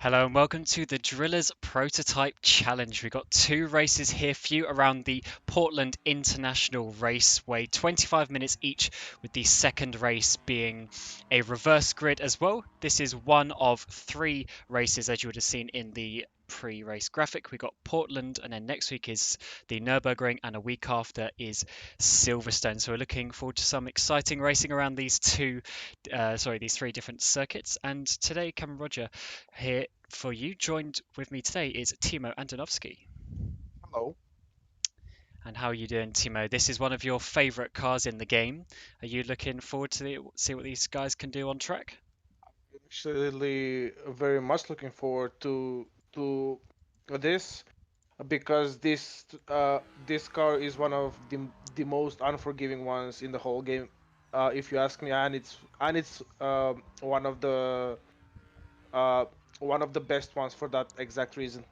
Hello and welcome to the Drillers Prototype Challenge. We've got two races here for you around the Portland International Raceway, 25 minutes each, with the second race being a reverse grid as well. This is one of three races, as you would have seen in the pre-race graphic. We got Portland, and then next week is the Nürburgring, and a week after is Silverstone. So we're looking forward to some exciting racing around these three different circuits. And today, Cameron Roger here for you. Joined with me today is Timo Antonovsky. Hello. And how are you doing, Timo? This is one of your favorite cars in the game. Are you looking forward to see what these guys can do on track? Actually, very much looking forward to this because this car is one of the most unforgiving ones in the whole game, if you ask me, and it's uh, one of the best ones for that exact reason.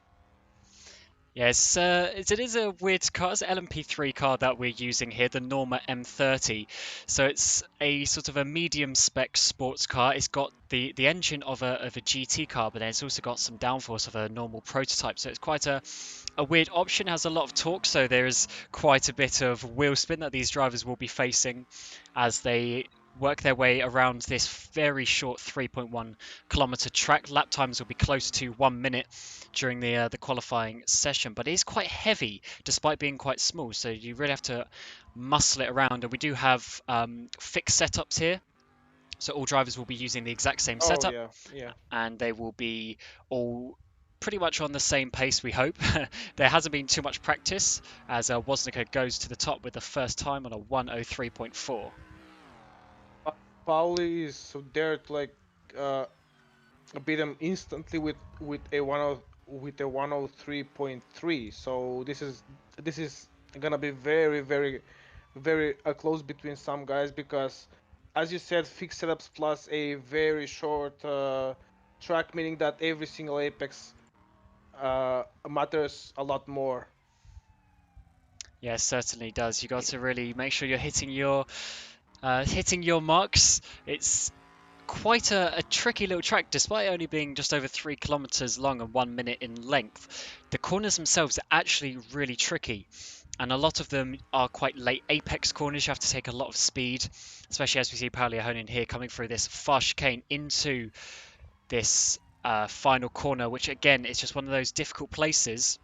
Yes, it is a weird car. It's an LMP3 car that we're using here, the Norma M30. So it's a sort of a medium spec sports car. It's got the engine of a GT car, but then it's also got some downforce of a normal prototype. So it's quite a weird option. It has a lot of torque, so there is quite a bit of wheel spin that these drivers will be facing as they work their way around this very short 3.1 kilometer track. Lap times will be close to 1 minute during the qualifying session, but it is quite heavy despite being quite small. So you really have to muscle it around. And we do have fixed setups here. So all drivers will be using the exact same Oh setup, yeah, yeah. and they will be all pretty much on the same pace, we hope. There hasn't been too much practice as Woznica goes to the top with the first time on a 103.4. Uh, Pauli is so there to uh, beat him instantly with a 103.3. So this is gonna be very close between some guys because, as you said, fixed setups plus a very short track, meaning that every single apex matters a lot more. Yeah, certainly does. You got to really make sure you're hitting your marks. It's quite a tricky little track, despite only being just over 3 kilometers long and 1 minute in length. The corners themselves are actually really tricky, and a lot of them are quite late apex corners. You have to take a lot of speed, especially as we see Pauli Ahonen here coming through this fast chicane into this final corner, which again is just one of those difficult places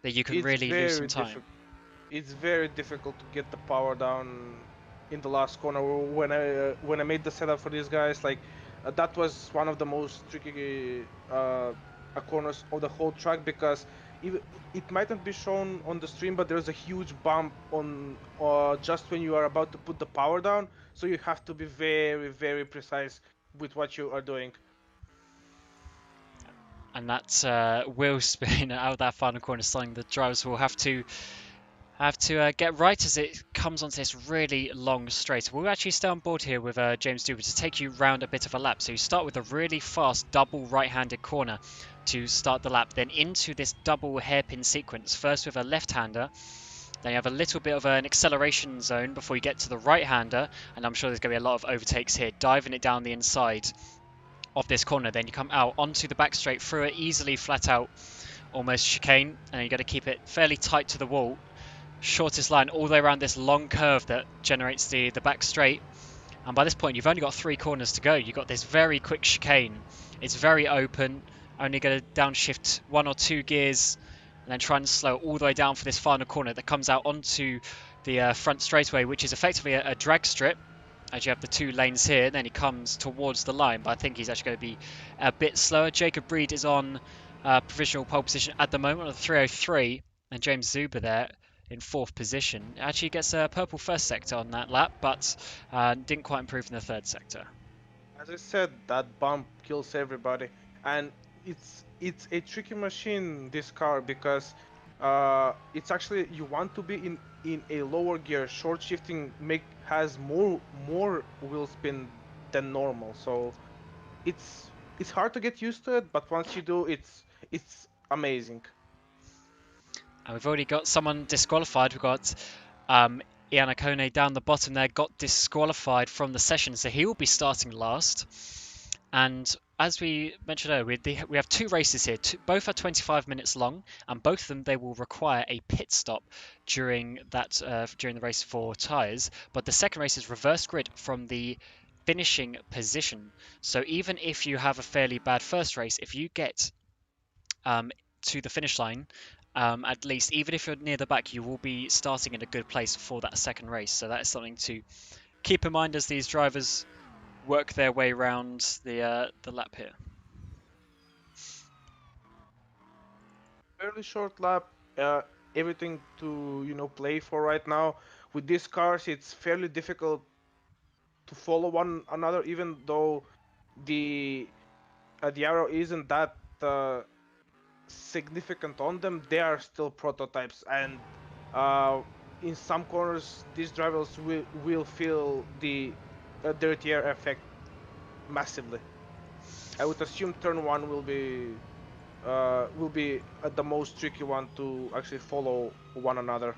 that you can It's really lose some very time. difficult. It's very difficult to get the power down in the last corner. When I made the setup for these guys, that was one of the most tricky corners of the whole track because even, it might not be shown on the stream, but there's a huge bump on just when you are about to put the power down. So you have to be very precise with what you are doing. And that wheel spin out of that final corner is something the drivers will have to get right as it comes onto this really long straight. We'll actually stay on board here with James Duber to take you round a bit of a lap. So you start with a really fast double right-handed corner to start the lap, then into this double hairpin sequence, first with a left-hander, then you have a little bit of an acceleration zone before you get to the right-hander, and I'm sure there's going to be a lot of overtakes here, diving it down the inside of this corner. Then you come out onto the back straight through it easily, flat out, almost chicane, and you got to keep it fairly tight to the wall, shortest line all the way around this long curve that generates the back straight. And by this point, you've only got 3 corners to go. You've got this very quick chicane. It's very open. Only going to downshift 1 or 2 gears and then try and slow all the way down for this final corner that comes out onto the front straightaway, which is effectively a drag strip. As you have the 2 lanes here, then he comes towards the line, but I think he's actually going to be a bit slower. Jacob Breed is on provisional pole position at the moment on a 303, and James Zuber there in fourth position. Actually gets a purple first sector on that lap, but didn't quite improve in the third sector. As I said, that bump kills everybody, and it's a tricky machine, this car, because it's actually you want to be in a lower gear. Short shifting make has more wheel spin than normal, so it's hard to get used to it. But once you do, it's amazing. And we've already got someone disqualified. We've got um, Ian Akone down the bottom there, got disqualified from the session, so he will be starting last. And as we mentioned earlier, we have two races here. Both are 25 minutes long, and both of them they will require a pit stop during the race for tyres. But the second race is reverse grid from the finishing position. So even if you have a fairly bad first race, if you get to the finish line, at least even if you're near the back, you will be starting in a good place for that second race. So that is something to keep in mind as these drivers work their way around the lap here. Fairly short lap. Uh, Everything to play for right now. With these cars, it's fairly difficult to follow one another, even though the arrow isn't that significant on them. They are still prototypes, and uh, in some corners, these drivers will feel the dirty air effect massively. I would assume turn one will be the most tricky one to actually follow one another.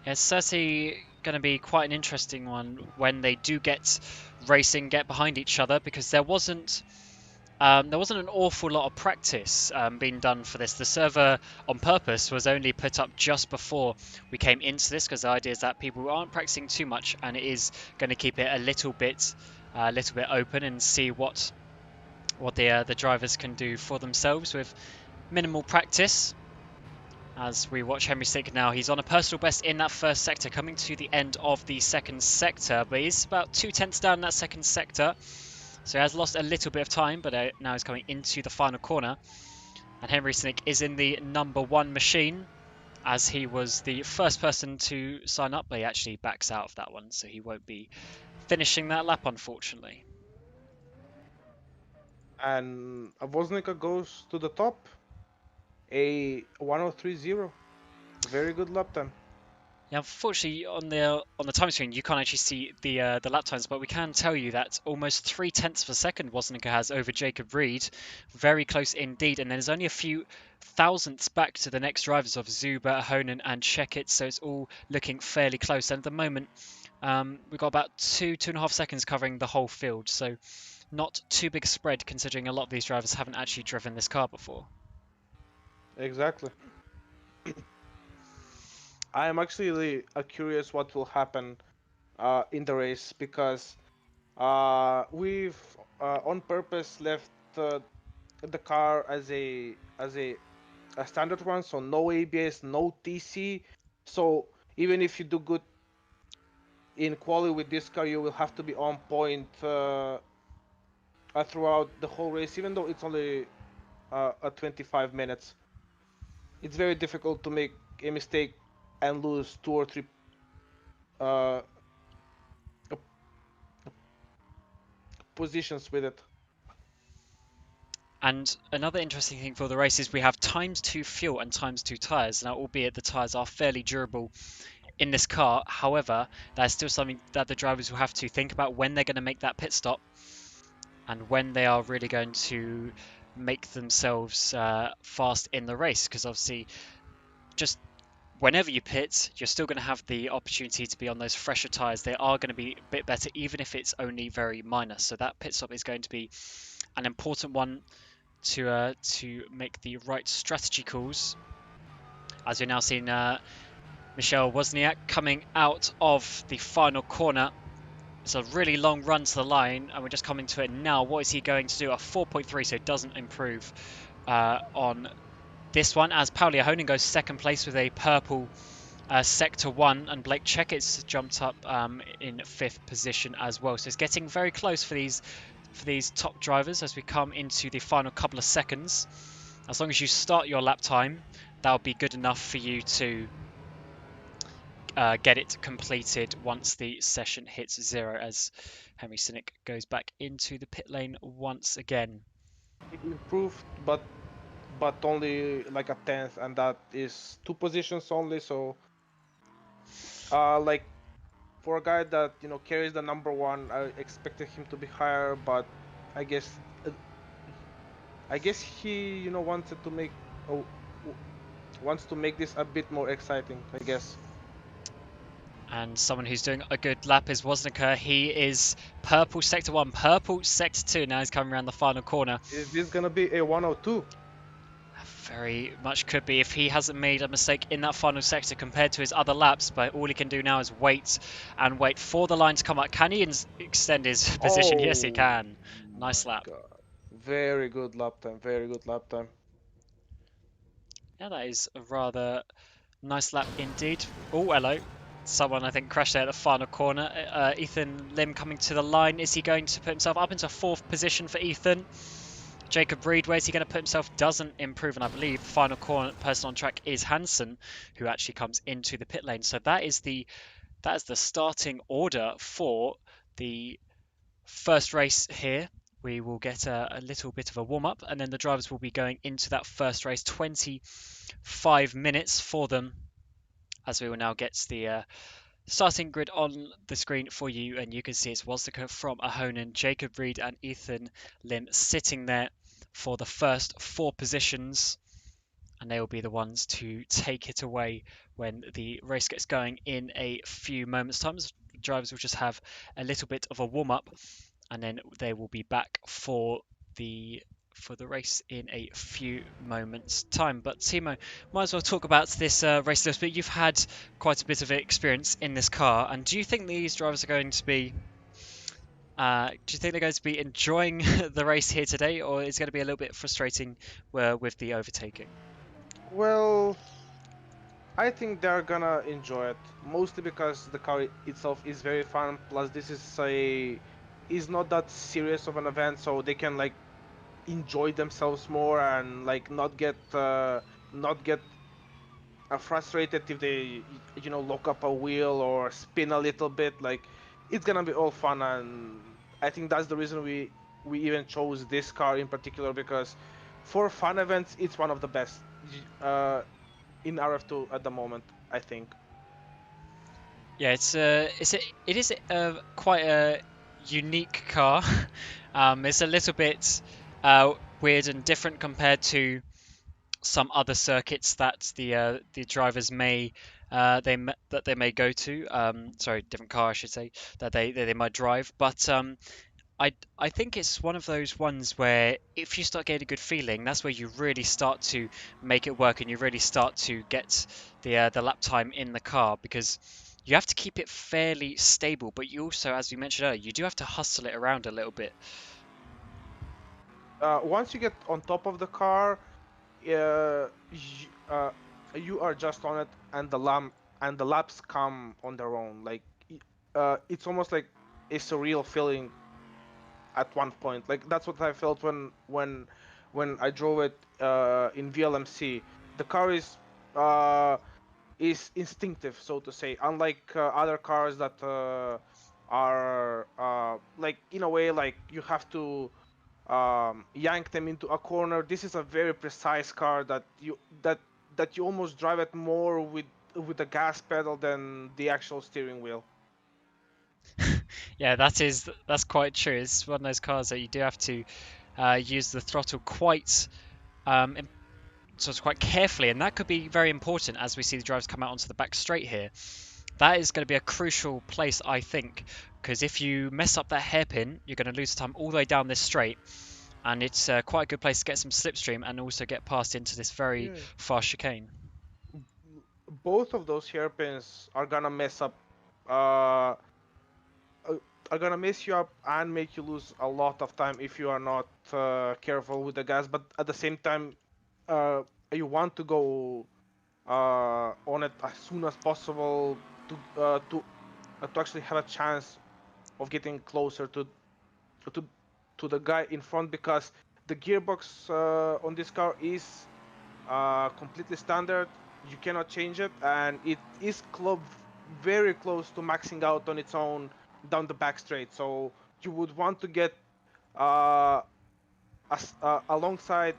It's certainly going to be quite an interesting one when they do get racing, get behind each other, because there wasn't an awful lot of practice being done for this. The server, on purpose, was only put up just before we came into this, because the idea is that people aren't practicing too much, and it is going to keep it a little bit open and see what the drivers can do for themselves with minimal practice. As we watch Henry Stick now, he's on a personal best in that first sector, coming to the end of the second sector, but he's about 2 tenths down in that second sector. So he has lost a little bit of time, but now he's coming into the final corner. And Henry Snick is in the number one machine, as he was the first person to sign up, but he actually backs out of that one, so he won't be finishing that lap, unfortunately. And Voznica goes to the top, a 1030. Very good lap time. Yeah, unfortunately, on the time screen, you can't actually see the lap times, but we can tell you that almost 3 tenths of a second Wozniacki has over Jacob Reed, very close indeed. And there's only a few thousandths back to the next drivers of Zuber, Honan, and Checkit, so it's all looking fairly close. And at the moment, we've got about 2.5 seconds covering the whole field, so not too big a spread considering a lot of these drivers haven't actually driven this car before. Exactly. I am actually curious what will happen in the race, because we've on purpose left the car as a standard one, so no ABS, no TC. So even if you do good in quali with this car, you will have to be on point throughout the whole race, even though it's only 25 minutes. It's very difficult to make a mistake and lose two or three uh, positions with it. And another interesting thing for the race is we have times 2 fuel and times 2 tyres. Now, albeit the tyres are fairly durable in this car, however, that's still something that the drivers will have to think about when they're going to make that pit stop and when they are really going to make themselves fast in the race. Because obviously, just whenever you pit, you're still going to have the opportunity to be on those fresher tyres. They are going to be a bit better, even if it's only very minor. So that pit stop is going to be an important one to make the right strategy calls. As we're now seeing Michel Wozniak coming out of the final corner. It's a really long run to the line, and we're just coming to it now. What is he going to do? A 4.3, so it doesn't improve on this one, as Paulia Honan goes second place with a purple Sector 1, and Blake Checkett's jumped up in 5th position as well. So it's getting very close for these top drivers as we come into the final couple of seconds. As long as you start your lap time, that'll be good enough for you to get it completed once the session hits 0, as Henry Sinek goes back into the pit lane once again. It improved, but only like a tenth, and that is two positions only. So, like for a guy that carries the number one, I expected him to be higher, but I guess uh, I guess he wanted to make oh, wants to make this a bit more exciting, I guess. And someone who's doing a good lap is Wozniaker. He is purple sector 1, purple sector 2. Now he's coming around the final corner. Is this gonna be a 102? Very much could be if he hasn't made a mistake in that final sector compared to his other laps, but all he can do now is wait and wait for the line to come up. Can he extend his position? Yes, he Oh can. Nice my lap. god. Very good lap time. Very good lap time. Yeah, that is a rather nice lap indeed. Oh, hello. Someone, I think, crashed there at the final corner. Ethan Lim coming to the line. Is he going to put himself up into fourth position for Ethan? Jacob Reed, where's he going to put himself? Doesn't improve, and I believe the final corner person on track is Hansen, who actually comes into the pit lane. So that is the starting order for the first race here. We will get a little bit of a warm up, and then the drivers will be going into that first race. 25 minutes for them, as we will now get the starting grid on the screen for you, and you can see it's Wozniacki from Ahonen, Jacob Reed, and Ethan Lim sitting there for the first four positions, and they will be the ones to take it away when the race gets going in a few moments' time. The drivers will just have a little bit of a warm up, and then they will be back the for the race in a few moments' time. But Timo, might as well talk about this race a little bit. You've had quite a bit of experience in this car, and do you think these drivers are going to be? Do you think they're going to be enjoying the race here today, or is it going to be a little bit frustrating with the overtaking? Well, I think they're gonna enjoy it, mostly because the car itself is very fun. Plus, this is not that serious of an event, so they can like enjoy themselves more and like not get frustrated if they lock up a wheel or spin a little bit. Like it's gonna be all fun, and I think that's the reason we even chose this car in particular because for fun events it's one of the best in RF2 at the moment, I think. Yeah, it is quite a unique car. It's a little bit weird and different compared to some other circuits that the drivers may that they may go to. Sorry, different car I should say that they might drive. But I think it's one of those ones where if you start getting a good feeling, that's where you really start to make it work and you really start to get the lap time in the car because you have to keep it fairly stable, but you also, as you mentioned earlier, you do have to hustle it around a little bit. Once you get on top of the car, y- you are just on it, and the laps come on their own. Like it's almost like a surreal feeling at one point. Like that's what I felt when I drove it in VLMC. The car is instinctive, so to say. Unlike other cars that are like in a way like you have to yank them into a corner. This is a very precise car that you almost drive it more with the gas pedal than the actual steering wheel. Yeah, that's quite true. It's one of those cars that you do have to use the throttle quite sort of quite carefully, and that could be very important as we see the drivers come out onto the back straight here. That is going to be a crucial place, I think, because if you mess up that hairpin, you're going to lose time all the way down this straight, and it's quite a good place to get some slipstream and also get past into this very Yeah. fast chicane. Both of those hairpins are gonna mess up uh, are gonna mess you up and make you lose a lot of time if you are not careful with the gas. But at the same time, uh, you want to go on it as soon as possible to actually have a chance of getting closer to to the guy in front because the gearbox on this car is completely standard. You cannot change it, and it is very close to maxing out on its own down the back straight. So you would want to get uh, alongside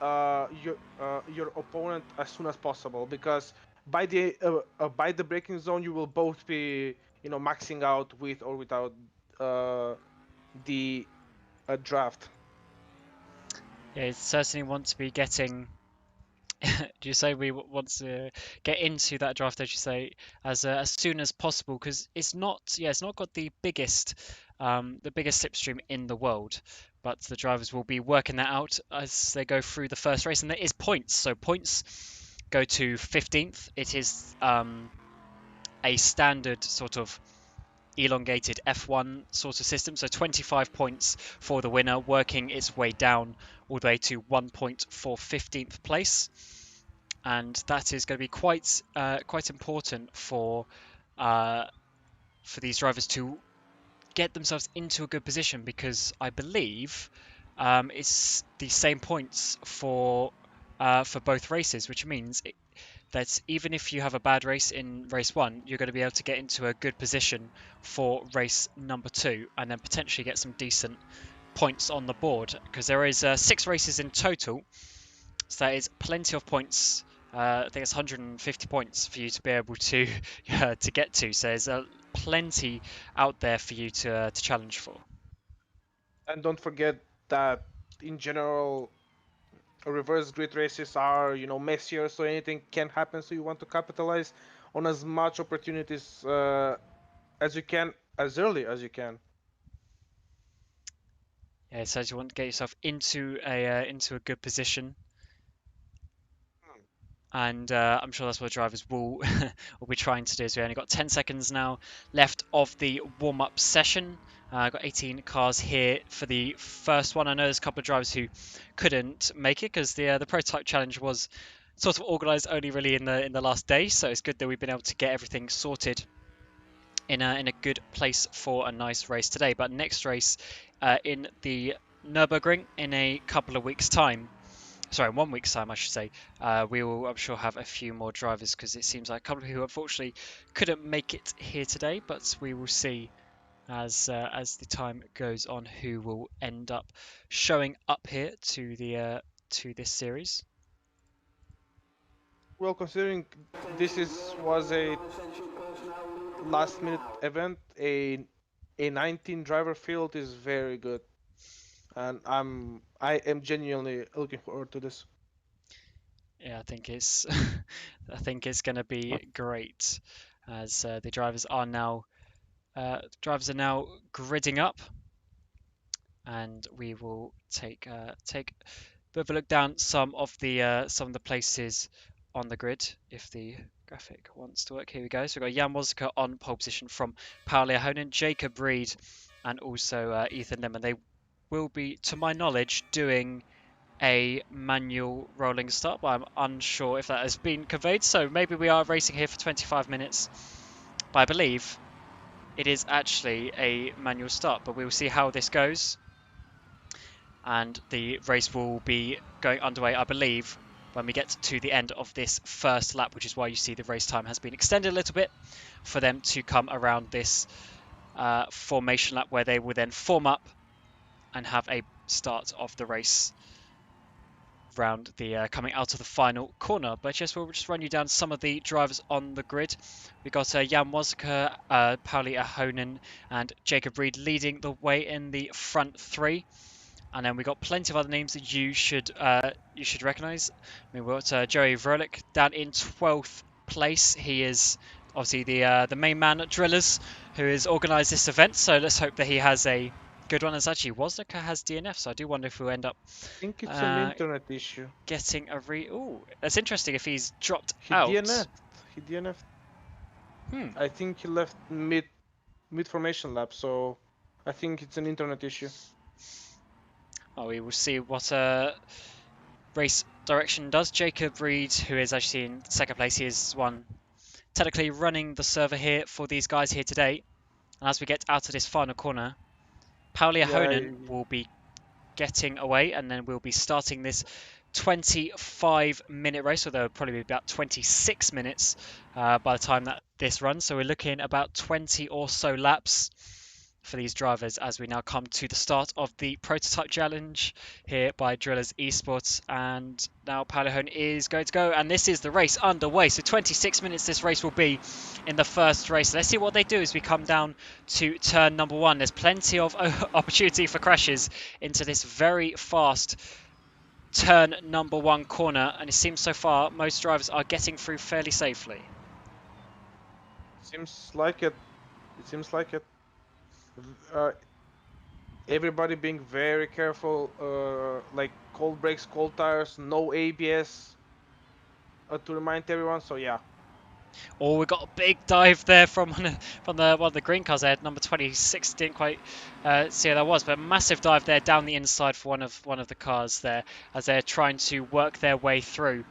your opponent as soon as possible because by the braking zone you will both be maxing out with or without uh, the draft. Yeah, you certainly want to be getting Do you say we want to get into that draft, as you say, as soon as possible? Because it's not got the biggest slipstream in the world, but the drivers will be working that out as they go through the first race, and there is points. So points go to 15th. It is a standard sort of elongated F1 sort of system. So 25 points for the winner, working its way down all the way to 1 point for 15th place. And that is going to be quite important for these drivers to get themselves into a good position, because I believe it's the same points for both races, which means that even if you have a bad race in race one, you're going to be able to get into a good position for race number two, and then potentially get some decent points on the board, because there is 6 races in total, so that is plenty of points. I think it's 150 points for you to be able to to get to. So there's plenty out there for you to challenge for. And don't forget that in general, reverse grid races are messier, so anything can happen. So you want to capitalize on as much opportunities as you can, as early as you can. Yeah, so you want to get yourself into a good position, and I'm sure that's what drivers will will be trying to do. So we only got 10 seconds now left of the warm-up session. I've got 18 cars here for the first one. I know there's a couple of drivers who couldn't make it because the prototype challenge was sort of organised only really in the last day. So it's good that we've been able to get everything sorted in a good place for a nice race today. But next race in the Nürburgring in a couple of weeks' time. Sorry, in 1 week's time, I should say. We will, I'm sure, have a few more drivers, because it seems like a couple who unfortunately couldn't make it here today. But we will see as the time goes on who will end up showing up here to this series. Well, considering this was a last minute event, a 19 driver field is very good, and I am genuinely looking forward to this. Yeah, I think it's I think it's going to be great, as the drivers are now gridding up, and we will take a bit of a look down some of the places on the grid if the graphic wants to work. Here we go. So we've got Jan Wozka on pole position from Pauli Ahonen, Jacob Reed, and also Ethan Lemon. They will be, to my knowledge, doing a manual rolling start, but I'm unsure if that has been conveyed. So maybe we are racing here for 25 minutes, but I believe it is actually a manual start. But we will see how this goes, and the race will be going underway, I believe, when we get to the end of this first lap, which is why you see the race time has been extended a little bit for them to come around this formation lap, where they will then form up and have a start of the race round the coming out of the final corner. But yes, we'll just run you down some of the drivers on the grid. We've got Jan Wozka, Pauli Ahonen, and Jacob Reed leading the way in the front three. And then we've got plenty of other names that you should recognise. We've got Joey Vrolik down in 12th place. He is obviously the main man at Drillers, who has organised this event. So let's hope that he has a good one. As actually Woznica has DNF, so I do wonder if we'll end up I think it's an uh, internet issue. getting a Ooh, that's interesting. If he's dropped He out, DNF'd. He DNF'd. hmm. I think he left mid formation lap, so I think it's an internet issue. Well, we will see what race direction does. Jacob Reed, who is actually in second place, he is one technically running the server here for these guys here today. And as we get out of this final corner, Pauli Yeah, Ahonen will be getting away, and then we'll be starting this 25-minute race, so there will probably be about 26 minutes by the time that this runs. So we're looking about 20 or so laps for these drivers as we now come to the start of the prototype challenge here by Drillers Esports. And now Palahone is going to go, and this is the race underway. So 26 minutes this race will be in the first race. Let's see what they do as we come down to turn number one. There's plenty of opportunity for crashes into this very fast turn number 1 corner, and it seems so far most drivers are getting through fairly safely. Seems like it. It seems like it. Uh, Everybody being very careful. Like cold brakes, cold tires, no ABS. To remind everyone. So yeah. Oh, we got a big dive there from one of the green cars there, number 26. Didn't quite see how that was, but a massive dive there down the inside for one of the cars there as they're trying to work their way through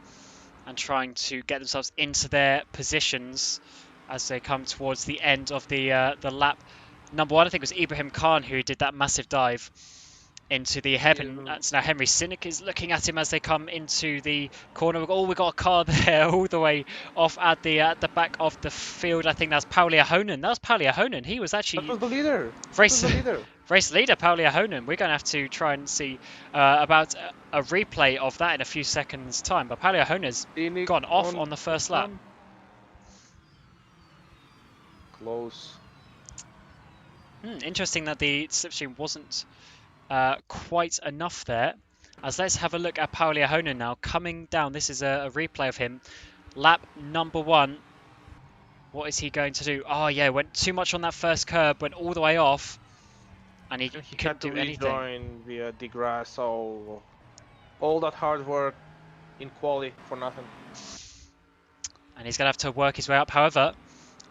and trying to get themselves into their positions as they come towards the end of the lap. Number 1, I think it was Ibrahim Khan who did that massive dive into the heaven. In, That's now Henry Cynic is looking at him as they come into the corner. Oh, we got a car there all the way off at the back of the field. I think that's Paulia Honan. That was Paulia Honan. He was that actually was the leader. That was race the leader. race leader Paulia Honan. We're going to have to try and see about a replay of that in a few seconds time. But Paulia Honan's Cynic gone off on on the first lap. Khan. Close. Interesting that the slipstream wasn't quite enough there. As let's have a look at Paulia Honan now coming down. This is a replay of him. Lap number 1. What is he going to do? Oh yeah, went too much on that first curb, went all the way off, and he And he had couldn't to do anything. rejoin via degrass. So all that hard work in quali for nothing. And he's going to have to work his way up. However,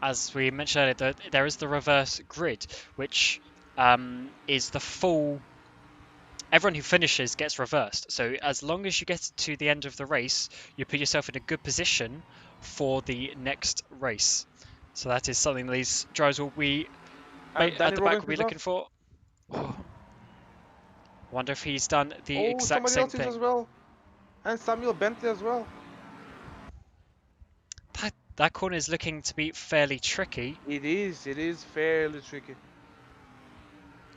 as we mentioned earlier, there is the reverse grid, which is the full. Everyone who finishes gets reversed. So as long as you get to the end of the race, you put yourself in a good position for the next race. So that is something that these drivers will be And at Danny the back Robbins will be is looking off. for. Oh, wonder if he's done the Oh, exact somebody same else is thing. as well. And Samuel Bentley as well. That corner is looking to be fairly tricky. It is fairly tricky.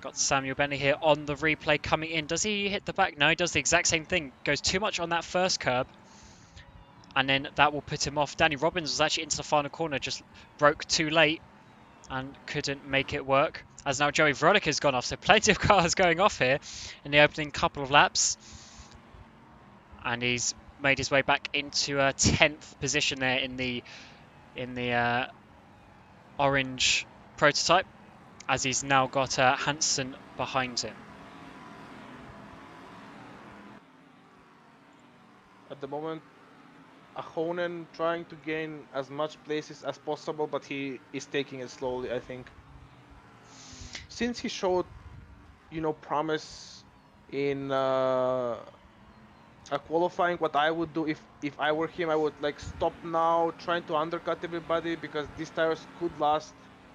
Got Samuel Bentley here on the replay coming in. Does he hit the back? No, he does the exact same thing. Goes too much on that first curb. And then that will put him off. Danny Robbins was actually into the final corner, just broke too late and couldn't make it work. As now Joey Veronica's gone off, so plenty of cars going off here in the opening couple of laps. And he's made his way back into a 10th position there in the orange prototype, as he's now got Hansen behind him. At the moment, Ahonen trying to gain as much places as possible, but he is taking it slowly, I think. Since he showed, promise in qualifying, what I would do if I were him, I would like stop now, trying to undercut everybody because these tires could last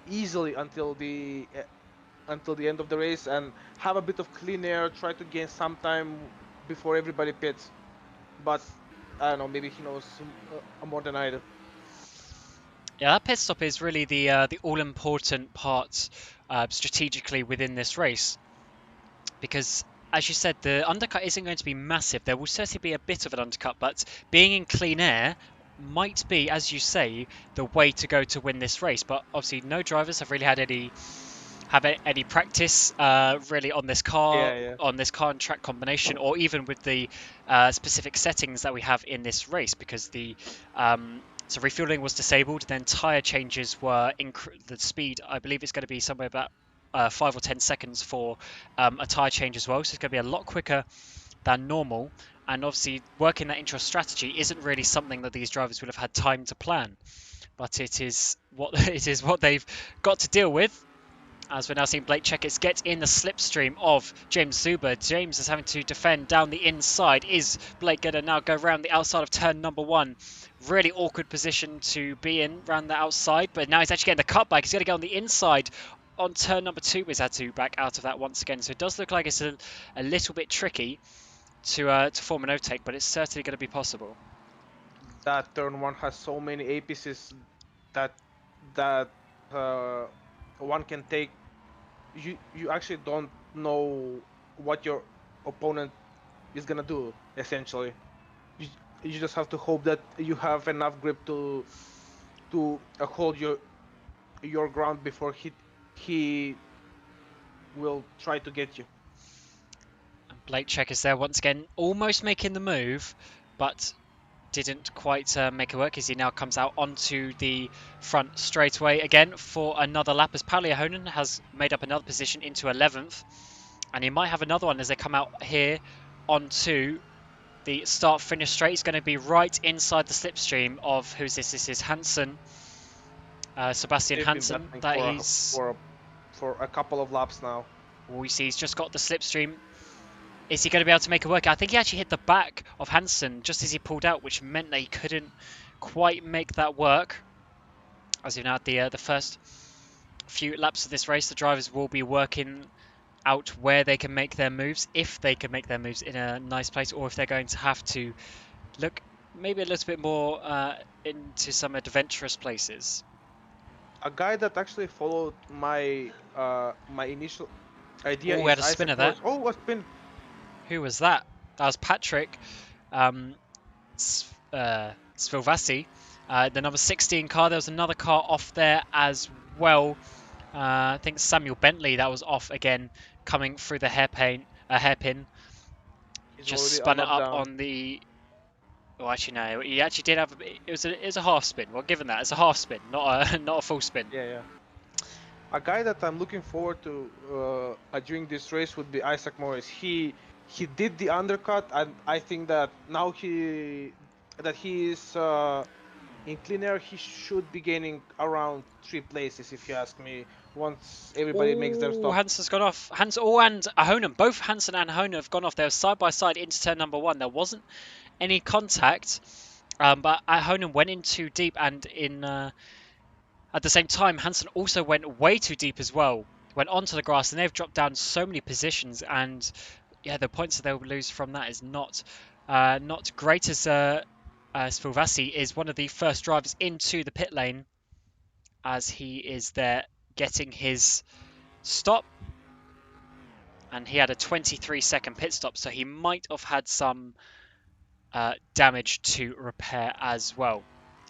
easily until the end of the race and have a bit of clean air, try to gain some time before everybody pits. But I don't know, maybe he knows more than I do. Yeah, that pit stop is really the all-important part strategically within this race, because as you said, the undercut isn't going to be massive. There will certainly be a bit of an undercut, but being in clean air might be, as you say, the way to go to win this race. But obviously, no drivers have really had any practice really on this car, Yeah. and track combination, or even with the specific settings that we have in this race, because so refueling was disabled, then tire changes were the speed. I believe it's going to be somewhere about 5 or 10 seconds for a tire change as well, so it's going to be a lot quicker than normal. And obviously, working that into a strategy isn't really something that these drivers would have had time to plan, but it is what they've got to deal with. As we're now seeing Blake Checketts get in the slipstream of James Zuber. James is having to defend down the inside. Is Blake going to now go around the outside of turn number 1? Really awkward position to be in, around the outside. But now he's actually getting the cutback. He's going to go on the inside on turn number 2. He's had to back out of that once again. So it does look like it's a little bit tricky to form an overtake, but it's certainly going to be possible. That turn 1 has so many apices that one can take. You actually don't know what your opponent is gonna do. Essentially, you, you just have to hope that you have enough grip to hold your ground before he will try to get you. Late checkers there once again, almost making the move, but didn't quite make it work as he now comes out onto the front straight away again for another lap as Pauli Ahonen has made up another position into 11th, and he might have another one as they come out here onto the start finish straight. He's going to be right inside the slipstream of who's this? This is Hansen, Sebastian They've been Hansen. battling That he's for a couple of laps now. we see he's just got the slipstream. Is he going to be able to make it work? I think he actually hit the back of Hansen just as he pulled out, which meant that he couldn't quite make that work. As you know, at the first few laps of this race, the drivers will be working out where they can make their moves, if they can make their moves in a nice place, or if they're going to have to look maybe a little bit more into some adventurous places. A guy that actually followed my initial idea Oh, we is had a spinner Isaac there. Morris. Oh, a spin! Who was that? That was Patrick Svilvassi. The number 16 car. There was another car off there as well. I think Samuel Bentley that was off again, coming through the hairpin. He's Just already a spun it lap up down. on the. Oh, actually no. He actually did have. It was a half spin. Well, given that it's a half spin, not a not a full spin. Yeah, yeah. A guy that I'm looking forward to during this race would be Isaac Morris. He did the undercut, and I think that now he is in clean air. He should be gaining around 3 places, if you ask me. Once everybody makes their Oh, stop. Hansen's gone off. And Ahonen, both Hansen and Ahonen have gone off. They were side by side into turn number 1. There wasn't any contact, but Ahonen went in too deep, and in at the same time, Hansen also went way too deep as well. Went onto the grass, and they've dropped down so many positions. And yeah, the points that they'll lose from that is not great. As Svilvassi is one of the first drivers into the pit lane, as he is there getting his stop, and he had a 23-second pit stop, so he might have had some damage to repair as well.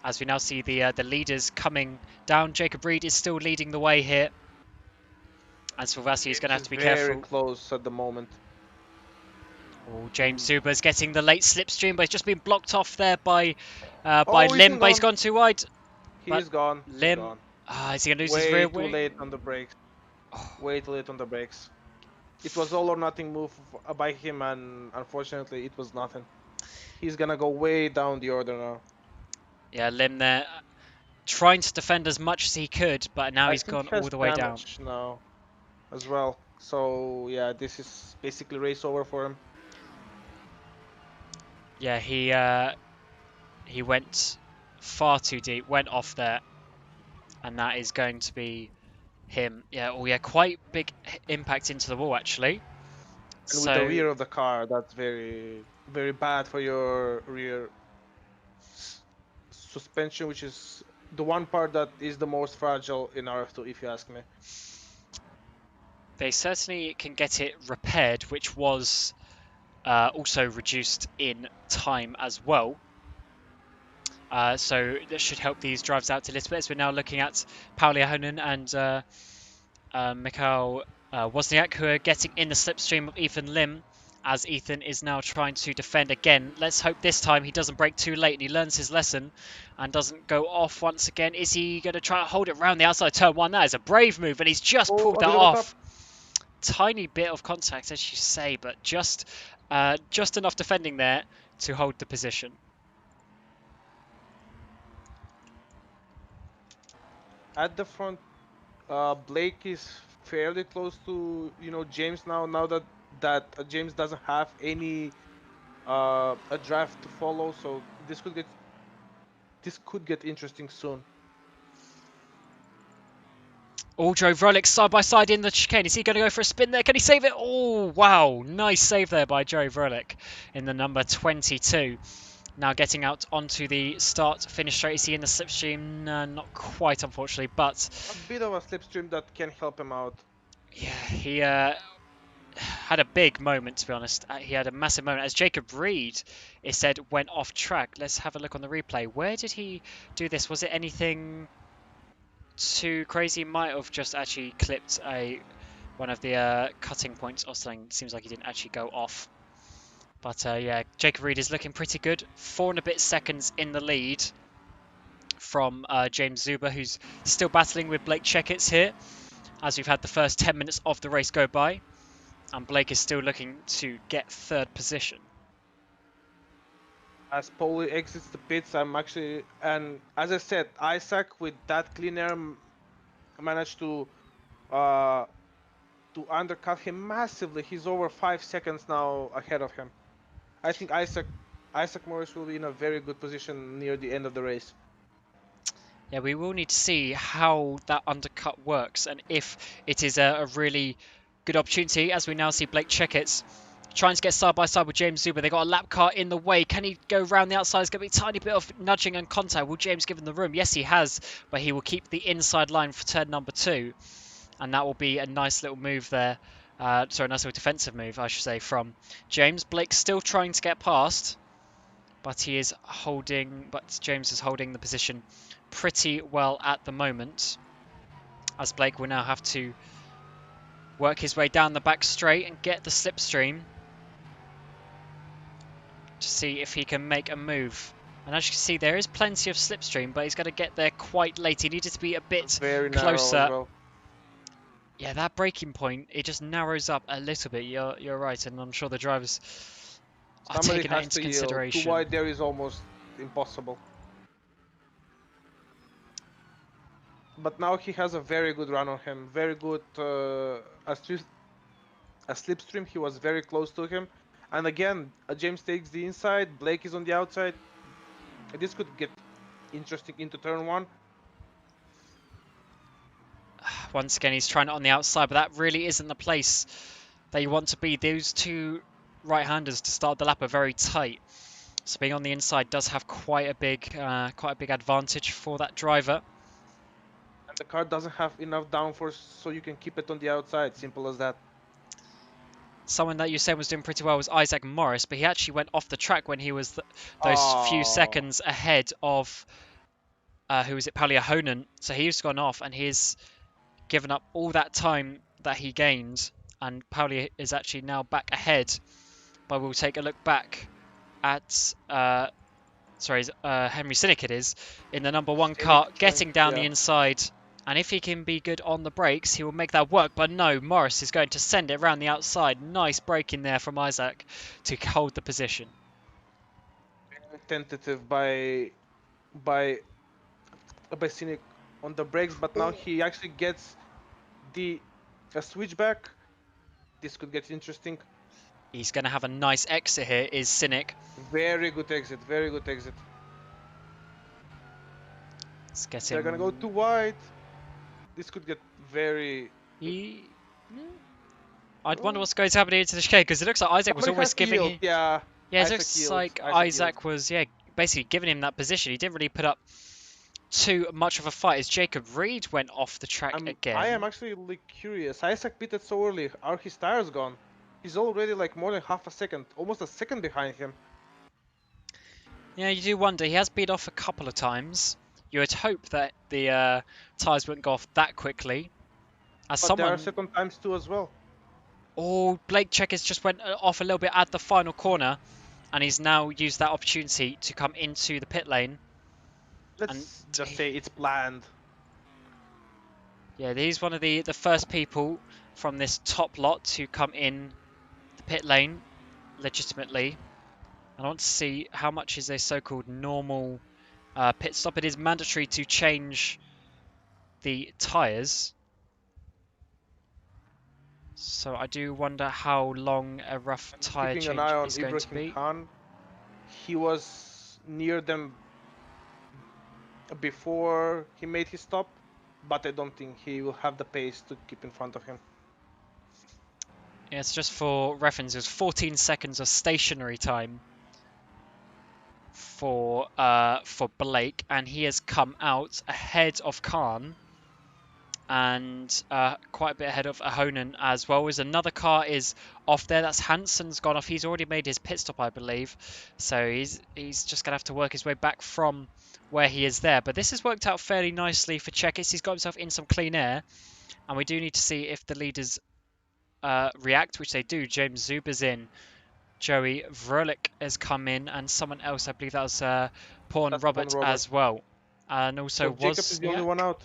As we now see the leaders coming down, Jacob Reed is still leading the way here, and Svilvassi is going to have to be very careful. close at the moment. Oh, James Zuber's getting the late slipstream, but it's just been blocked off there by Oh, Lim, but he's gone too wide. He's gone. He's Lim, gone. is he going to lose his Way rear too wing? late on the brakes. Oh. Way too late on the brakes. It was all or nothing move by him, and unfortunately, it was nothing. He's gonna go way down the order now. Yeah, Lim there, trying to defend as much as he could, but now I he's think gone he has all the way down. damage now, as well. So yeah, this is basically race over for him. Yeah, he went far too deep, went off there, and that is going to be him. Yeah, oh yeah, quite big impact into the wall actually. And with the rear of the car, that's very, very bad for your rear suspension, which is the one part that is the most fragile in RF2, if you ask me. They certainly can get it repaired, which was also reduced in time as well. So this should help these drives out a little bit. As we're now looking at Pauli Ahonen and Mikhail Wozniak, who are getting in the slipstream of Ethan Lim, as Ethan is now trying to defend again. Let's hope this time he doesn't break too late and he learns his lesson and doesn't go off once again. Is he going to try to hold it around the outside of turn 1? That is a brave move, and he's just pulled that off. Tiny bit of contact, as you say, but just enough defending there to hold the position. At the front, Blake is fairly close to James now. Now that James doesn't have any a draft to follow, so this could get interesting soon. All Joe Vrolik side by side in the chicane. Is he going to go for a spin there? Can he save it? Oh, wow. Nice save there by Joe Vrolik in the number 22. Now getting out onto the start-finish straight. Is he in the slipstream? Not quite, unfortunately, but... A bit of a slipstream that can help him out. Yeah, he had a big moment, to be honest. He had a massive moment. As Jacob Reed, it said, went off track. Let's have a look on the replay. Where did he do this? Was it anything too crazy? Might have just actually clipped a one of the cutting points or something. Seems like he didn't actually go off. But yeah, Jacob Reed is looking pretty good. 4 and a bit seconds in the lead from James Zuber, who's still battling with Blake Checketts here, as we've had the first 10 minutes of the race go by. And Blake is still looking to get 3rd position. As Poli exits the pits, I'm actually, and as I said, Isaac with that clean air managed uh, to undercut him massively. He's over 5 seconds now ahead of him. I think Isaac Morris will be in a very good position near the end of the race. Yeah, we will need to see how that undercut works and if it is a really good opportunity, as we now see Blake Checketts trying to get side by side with James Zuber. They've got a lap car in the way. Can he go around the outside? It's going to be a tiny bit of nudging and contact. Will James give him the room? Yes, he has, but he will keep the inside line for turn number 2. And that will be a nice little move there. Sorry, a nice little defensive move, I should say, from James. Blake's still trying to get past, but he is holding. But James is holding the position pretty well at the moment, as Blake will now have to work his way down the back straight and get the slipstream to see if he can make a move. And as you can see, there is plenty of slipstream, but he's got to get there quite late. He needed to be a bit Very narrow closer. as well. Yeah, that braking point, it just narrows up a little bit. You're right, and I'm sure the drivers are Somebody taking that has into to yield. consideration. Too wide there is almost impossible. But now he has a very good run on him. Very good a slipstream. He was very close to him. And again, James takes the inside. Blake is on the outside. This could get interesting into turn 1. Once again, he's trying it on the outside, but that really isn't the place that you want to be. Those two right-handers to start the lap are very tight. So being on the inside does have quite a big advantage for that driver. And the car doesn't have enough downforce, so you can keep it on the outside. Simple as that. Someone that you said was doing pretty well was Isaac Morris, but he actually went off the track when he was those few seconds ahead of who was it, Palia Honan. So he's gone off and he's given up all that time that he gained, and Pauli is actually now back ahead. But we'll take a look back at Henry Sinek it is in the number 1 car, getting down the inside. And if he can be good on the brakes, he will make that work. But no, Morris is going to send it around the outside. Nice braking there from Isaac to hold the position. Tentative by Sinek on the brakes, but now he actually gets a switchback. This could get interesting. He's going to have a nice exit here, is Sinek. Very good exit, very good exit. Let's get They're going to go too wide. This could get very... I'd wonder what's going to happen into the chicane, because it looks like Isaac was almost giving him... Yeah, it looks like Isaac was basically giving him that position. He didn't really put up too much of a fight as Jacob Reed went off the track again. I am actually curious. Isaac pitted so early. Are his tires gone? He's already like more than half a second, almost a second behind him. Yeah, you do wonder. He has beat off a couple of times. You would hope that the tyres wouldn't go off that quickly. But there are second times too as well. Oh, Blake Checketts just went off a little bit at the final corner, and he's now used that opportunity to come into the pit lane. Let's just say it's planned. Yeah, he's one of the first people from this top lot to come in the pit lane legitimately. And I want to see how much is a so-called normal pit stop. It is mandatory to change the tyres. So I do wonder how long a rough tyre change is going to be. Khan. He was near them before he made his stop, but I don't think he will have the pace to keep in front of him. Yeah, it's just for reference, it was 14 seconds of stationary time for Blake, and he has come out ahead of Khan and quite a bit ahead of Ahonen as well. As another car is off there, that's Hansen's gone off. He's already made his pit stop, I believe, so he's just gonna have to work his way back from where he is there. But this has worked out fairly nicely for Checketts. He's got himself in some clean air, and we do need to see if the leaders react, which they do. James Zuba's in. Joey Vrolik has come in, and someone else, I believe that was Pawn That's Pawn Robert Robert. as well. And also So Jacob is the only Wozniak. one out.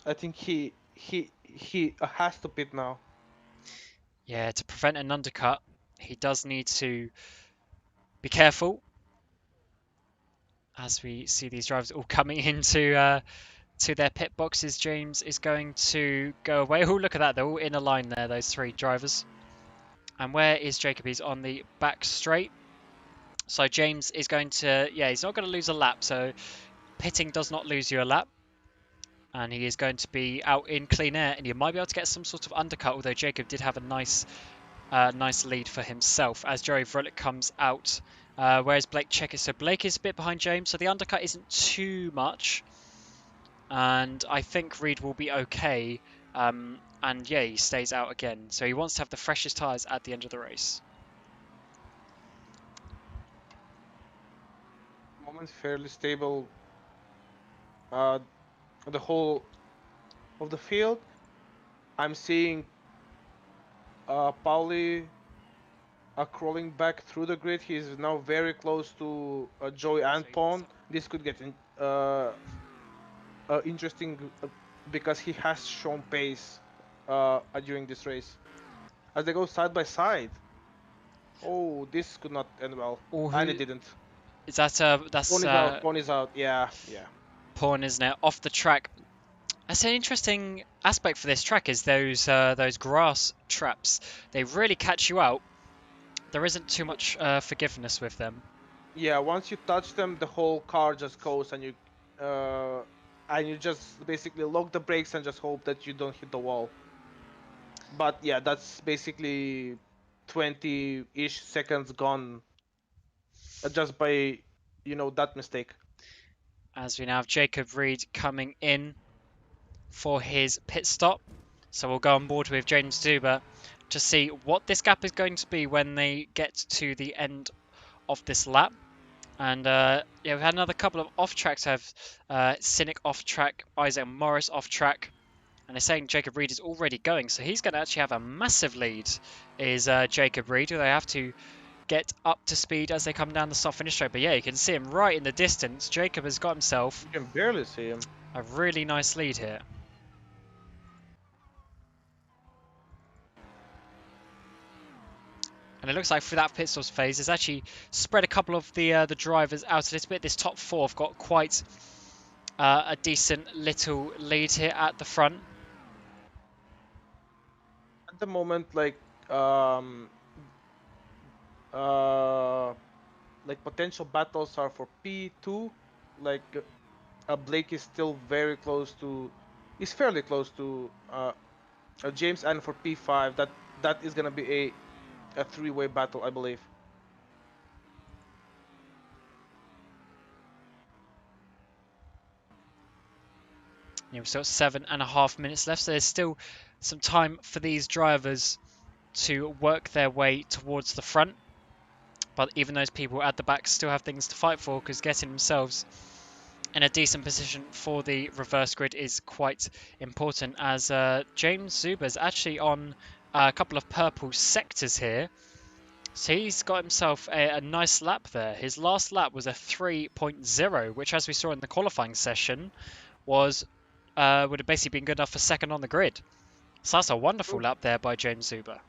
I think he has to pit now. Yeah, to prevent an undercut, he does need to be careful as we see these drivers all coming into to their pit boxes. James is going to go away. Oh, look at that. They're all in a line there, those three drivers. And where is Jacob? He's on the back straight. So James is going to, yeah, he's not going to lose a lap. So pitting does not lose you a lap. And he is going to be out in clean air, and you might be able to get some sort of undercut. Although Jacob did have a nice lead for himself as Joey Vrolik comes out. Whereas Blake Checker, so Blake is a bit behind James, so the undercut isn't too much, and I think Reed will be okay. And yeah, he stays out again, so he wants to have the freshest tyres at the end of the race. Moment fairly stable. Uh, the whole of the field. I'm seeing Pauli crawling back through the grid. He's now very close to Joey and Pawn. This could get interesting because he has shown pace during this race. As they go side by side. Oh, this could not end well. Or And who it didn't. is that? That's Pawn is out. Pawn is out. Yeah, yeah. Pawn, isn't it? Off the track. That's an interesting aspect for this track is those grass traps. They really catch you out. There isn't too much forgiveness with them. Yeah, once you touch them, the whole car just goes, and you just basically lock the brakes and just hope that you don't hit the wall. But yeah, that's basically 20-ish seconds gone just by that mistake. As we now have Jacob Reed coming in for his pit stop. So we'll go on board with James Zuber to see what this gap is going to be when they get to the end of this lap. And yeah, we've had another couple of off tracks. Have Cynic off track, Isaac Morris off track, and they're saying Jacob Reed is already going, so he's going to actually have a massive lead. Is Jacob Reed, who they have to get up to speed as they come down the start finish straight. But yeah, you can see him right in the distance. Jacob has got himself You can barely see him. a really nice lead here. And it looks like through that pit stop phase, it's actually spread a couple of the drivers out a little bit. This top four have got quite a decent little lead here at the front. At the moment, um, uh, potential battles are for P2. Like Blake is still very close to, is fairly close to James, and for P5, that is gonna be a three-way battle, I believe. Yeah, we've still got 7.5 minutes left, so there's still some time for these drivers to work their way towards the front. But even those people at the back still have things to fight for, because getting themselves in a decent position for the reverse grid is quite important, as James Zuber's actually on a couple of purple sectors here. So he's got himself a nice lap there. His last lap was a 3.0, which, as we saw in the qualifying session, was would have basically been good enough for second on the grid. So that's a wonderful lap there by James Zuber.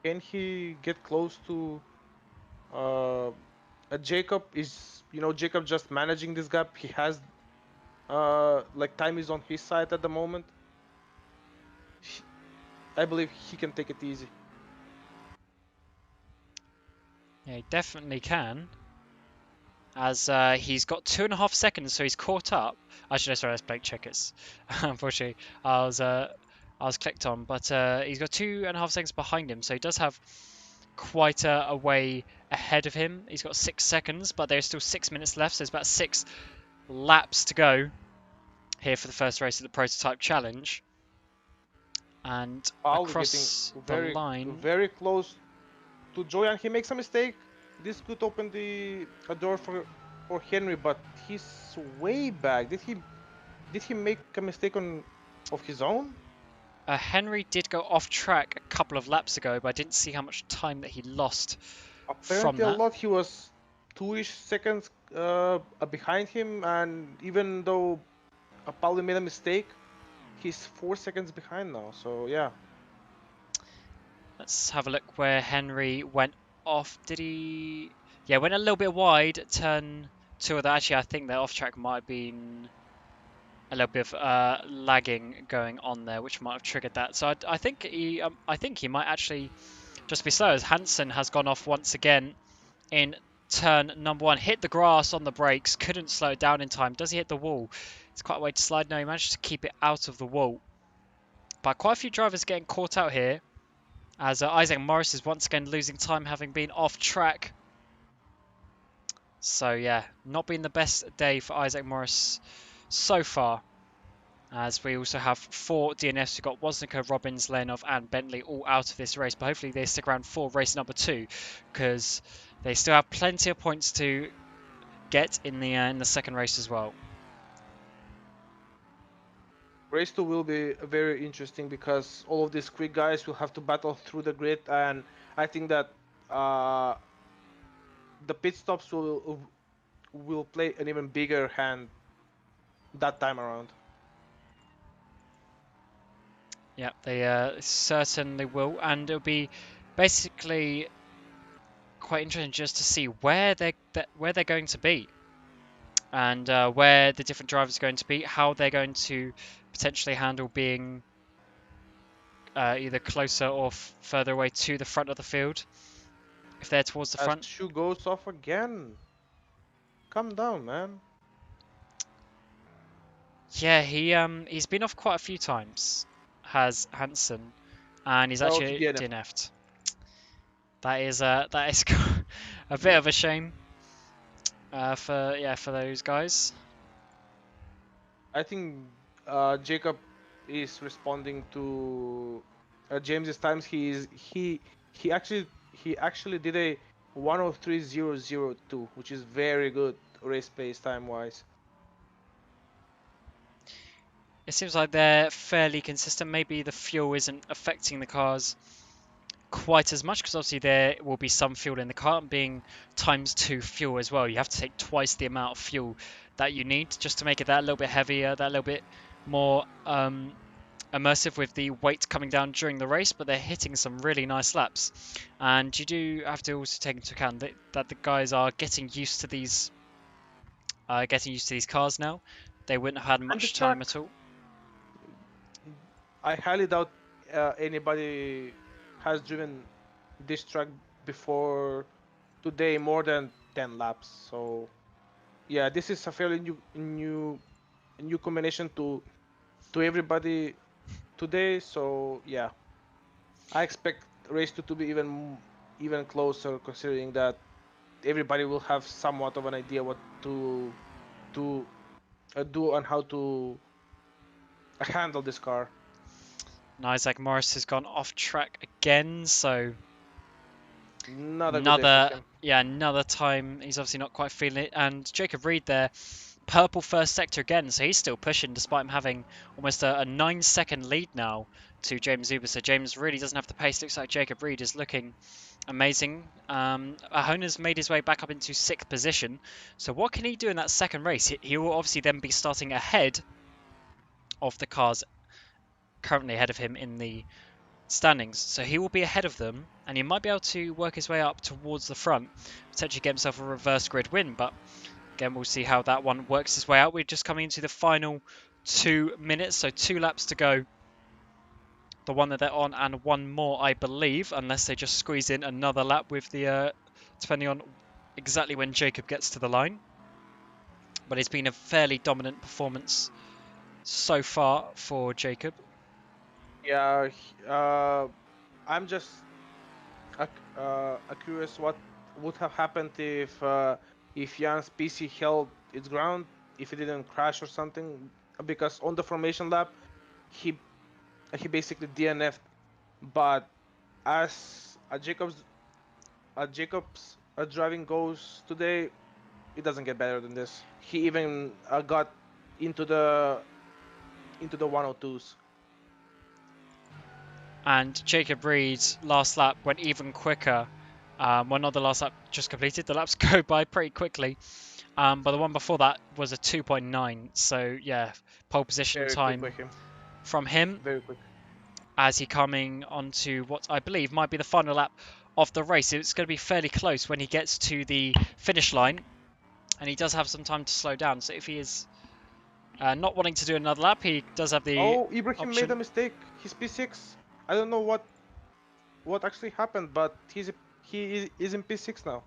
Can he get close to Jacob? Is Jacob just managing this gap? He has time is on his side at the moment. I believe he can take it easy. Yeah, he definitely can. As he's got 2.5 seconds, so he's caught up. Actually, no, sorry, that's Blake Checkers. Unfortunately, I was clicked on, but he's got 2.5 seconds behind him, so he does have quite a way ahead of him. He's got 6 seconds, but there's still 6 minutes left, so there's about 6 laps to go here for the first race of the Prototype Challenge. And Paul across getting the line, very close to Joy, and he makes a mistake. This could open a door for Henry, but he's way back. Did he make a mistake of his own? Henry did go off track a couple of laps ago, but I didn't see how much time that he lost from Apparently, a that. lot. He was 2-ish seconds behind him, and even though Pauli made a mistake, he's 4 seconds behind now. So yeah. Let's have a look where Henry went off. Did he? Yeah, went a little bit wide at turn two of that. Actually, I think the off track might have been a little bit of lagging going on there, which might have triggered that. So I think he might actually just be slow, as Hansen has gone off once again in turn number one. Hit the grass on the brakes, couldn't slow it down in time. Does he hit the wall? It's quite a way to slide. No, he managed to keep it out of the wall. But quite a few drivers getting caught out here, as Isaac Morris is once again losing time, having been off track. So yeah, not been the best day for Isaac Morris so far. As we also have 4 DNFs. We've got Wozniak, Robbins, Lenov, and Bentley all out of this race. But hopefully they stick around for race number 2, because they still have plenty of points to get in the second race as well. Race 2 will be very interesting because all of these quick guys will have to battle through the grid, and I think that the pit stops will play an even bigger hand that time around. Yeah, they certainly will, and it'll be basically quite interesting just to see where they're going to be, and where the different drivers are going to be, how they're going to potentially handle being either closer or further away to the front of the field. If they're towards the As front, shoe goes off again. Calm down, man. yeah, he's been off quite a few times, has Hansen, and he's Oh, he actually did. DNF'd. That is a bit of a shame for those guys. I think Jacob is responding to James's times. He actually did a 103.002, which is very good race pace time wise. It seems like they're fairly consistent. Maybe the fuel isn't affecting the cars quite as much, because obviously there will be some fuel in the car, and being ×2 fuel as well. You have to take twice the amount of fuel that you need just to make it that little bit heavier, that little bit more immersive with the weight coming down during the race. But they're hitting some really nice laps, and you do have to also take into account that the guys are getting used to these cars now. They wouldn't have had And the much time track, at all. I highly doubt anybody has driven this track before today more than 10 laps. So yeah, this is a fairly new combination to everybody today. So yeah, I expect race 2 to be even closer, considering that everybody will have somewhat of an idea what to do and how to handle this car. And Isaac Morris has gone off track again, so Not a good day for another him. yeah, another time he's obviously not quite feeling it. And Jacob Reed there, purple first sector again, so he's still pushing despite him having almost a 9-second lead now to James Uber. So James really doesn't have the pace. Looks like Jacob Reed is looking amazing. Ahona's made his way back up into 6th position. So what can he do in that second race? He will obviously then be starting ahead of the cars currently ahead of him in the standings. So he will be ahead of them, and he might be able to work his way up towards the front, potentially get himself a reverse grid win. But again, we'll see how that one works his way out. We're just coming into the final 2 minutes, so 2 laps to go. The one that they're on, and one more, I believe, unless they just squeeze in another lap with the, depending on exactly when Jacob gets to the line. But it's been a fairly dominant performance so far for Jacob. Yeah, I'm just curious what would have happened if Jan's PC held its ground, if it didn't crash or something, because on the formation lap he he basically DNF'd. But as Jacob's driving goes today, it doesn't get better than this. He even got into the 102s. And Jacob Reed's last lap went even quicker. Well, not the last lap just completed. The laps go by pretty quickly. But the one before that was a 2.9. So yeah, pole position Very quick by time him. from him Very quick. as he coming onto what I believe might be the final lap of the race. It's going to be fairly close when he gets to the finish line, and he does have some time to slow down. So if he is not wanting to do another lap, he does have the Oh, Ibrahim made a option. mistake. He's P6. I don't know what actually happened, but he is in P6 now.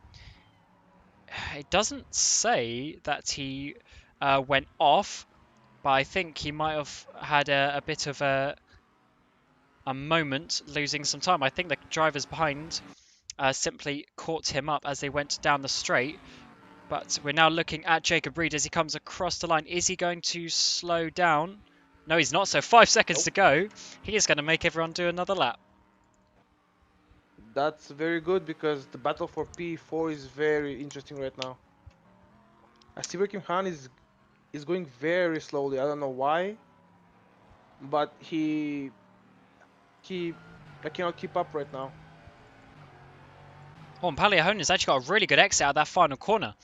It doesn't say that he went off, but I think he might have had a bit of a moment losing some time. I think the drivers behind simply caught him up as they went down the straight. But we're now looking at Jacob Reed as he comes across the line. Is he going to slow down? No, he's not. So 5 seconds Nope. to go. He is going to make everyone do another lap. That's very good because the battle for P4 is very interesting right now. I see Ibrahim Khan is going very slowly. I don't know why, but he I cannot keep up right now. Oh, and Paliahonen's actually got a really good exit out of that final corner.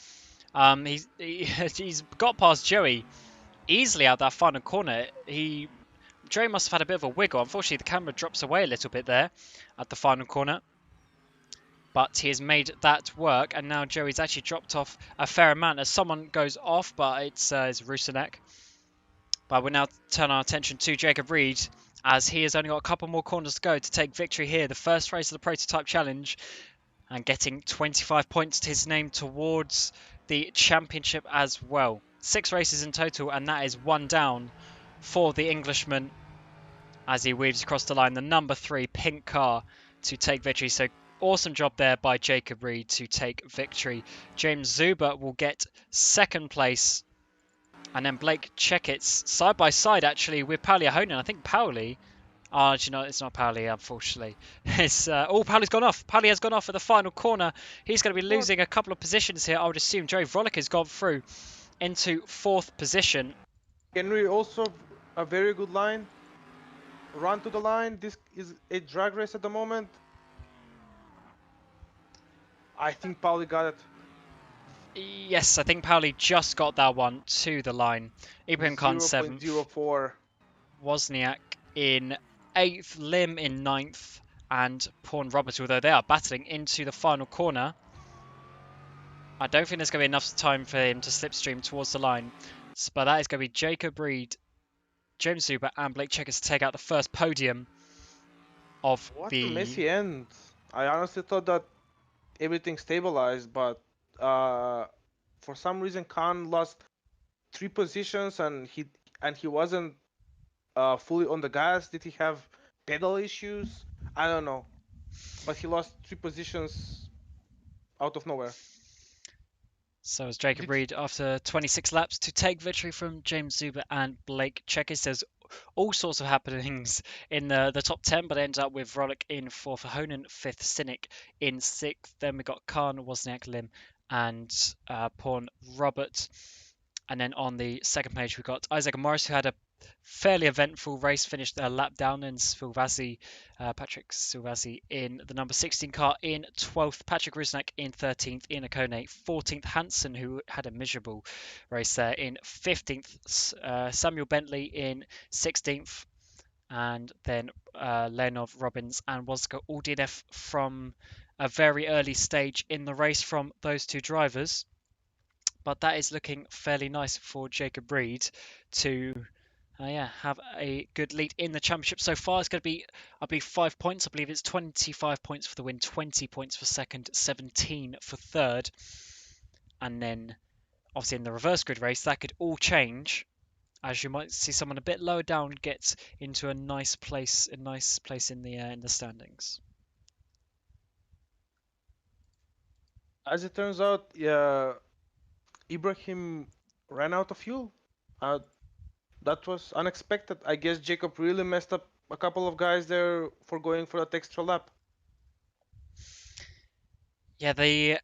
He's got past Joey easily out of that final corner. Joey must have had a bit of a wiggle. Unfortunately, the camera drops away a little bit there at the final corner. But he has made that work, and now Joey's actually dropped off a fair amount as someone goes off, but it's Rusinek. But we'll now turn our attention to Jacob Reed as he has only got a couple more corners to go to take victory here. The first race of the Prototype Challenge, and getting 25 points to his name towards the championship as well. 6 races in total, and that is one down for the Englishman as he weaves across the line. The number 3 pink car to take victory. So awesome job there by Jacob Reed to take victory. James Zuber will get second place. And then Blake Checketts side by side actually with Pauli Ahonen. I think Pauli. Oh, do you know, it's not Pauli, unfortunately. It's Pauli's gone off. Pauli has gone off at the final corner. He's going to be What? losing a couple of positions here. I would assume Joe Vrolic has gone through into 4th position. Henry also a very good line. Run to the line. This is a drag race at the moment. I think Pauli got it. Yes, I think Pauli just got that one to the line. Ibrahim Khan 7th. 0.04. Wozniak in 8th. Lim in 9th. And Pawn Roberts, although they are battling into the final corner. I don't think there's going to be enough time for him to slipstream towards the line. But that is going to be Jacob Reed, James Zuber, and Blake Checkers to take out the first podium of What a the. messy end. I honestly thought that everything stabilized, but uh, for some reason Khan lost 3 positions and he wasn't fully on the gas. Did he have pedal issues? I don't know, but he lost 3 positions out of nowhere. So it's Jacob Did he- Reed after 26 laps to take victory from James Zuber and Blake Checkers. There's all sorts of happenings in the top 10, but ends up with Vrolic in 4th, Honan 5th, Cynic in 6th. Then we got Khan, Wozniak, Lim, and Pawn Robert. And then on the second page, we got Isaac Morris, who had a fairly eventful race, finished a lap down, and Patrick Silvazzi in the number 16 car in 12th, Patrick Rusnak in 13th, Ian Okone 14th, Hansen, who had a miserable race there, in 15th, Samuel Bentley in 16th, and then Leonov, Robbins, and Wozka all DNF from a very early stage in the race from those two drivers. But that is looking fairly nice for Jacob Reed to have a good lead in the championship so far. It's going to be, I believe, 5 points. I believe it's 25 points for the win, 20 points for second, 17 for third. And then, obviously, in the reverse grid race, that could all change, as you might see someone a bit lower down get into a nice place in the standings. As it turns out, yeah, Ibrahim ran out of fuel. Uh, that was unexpected. I guess Jacob really messed up a couple of guys there for going for that extra lap. Yeah, the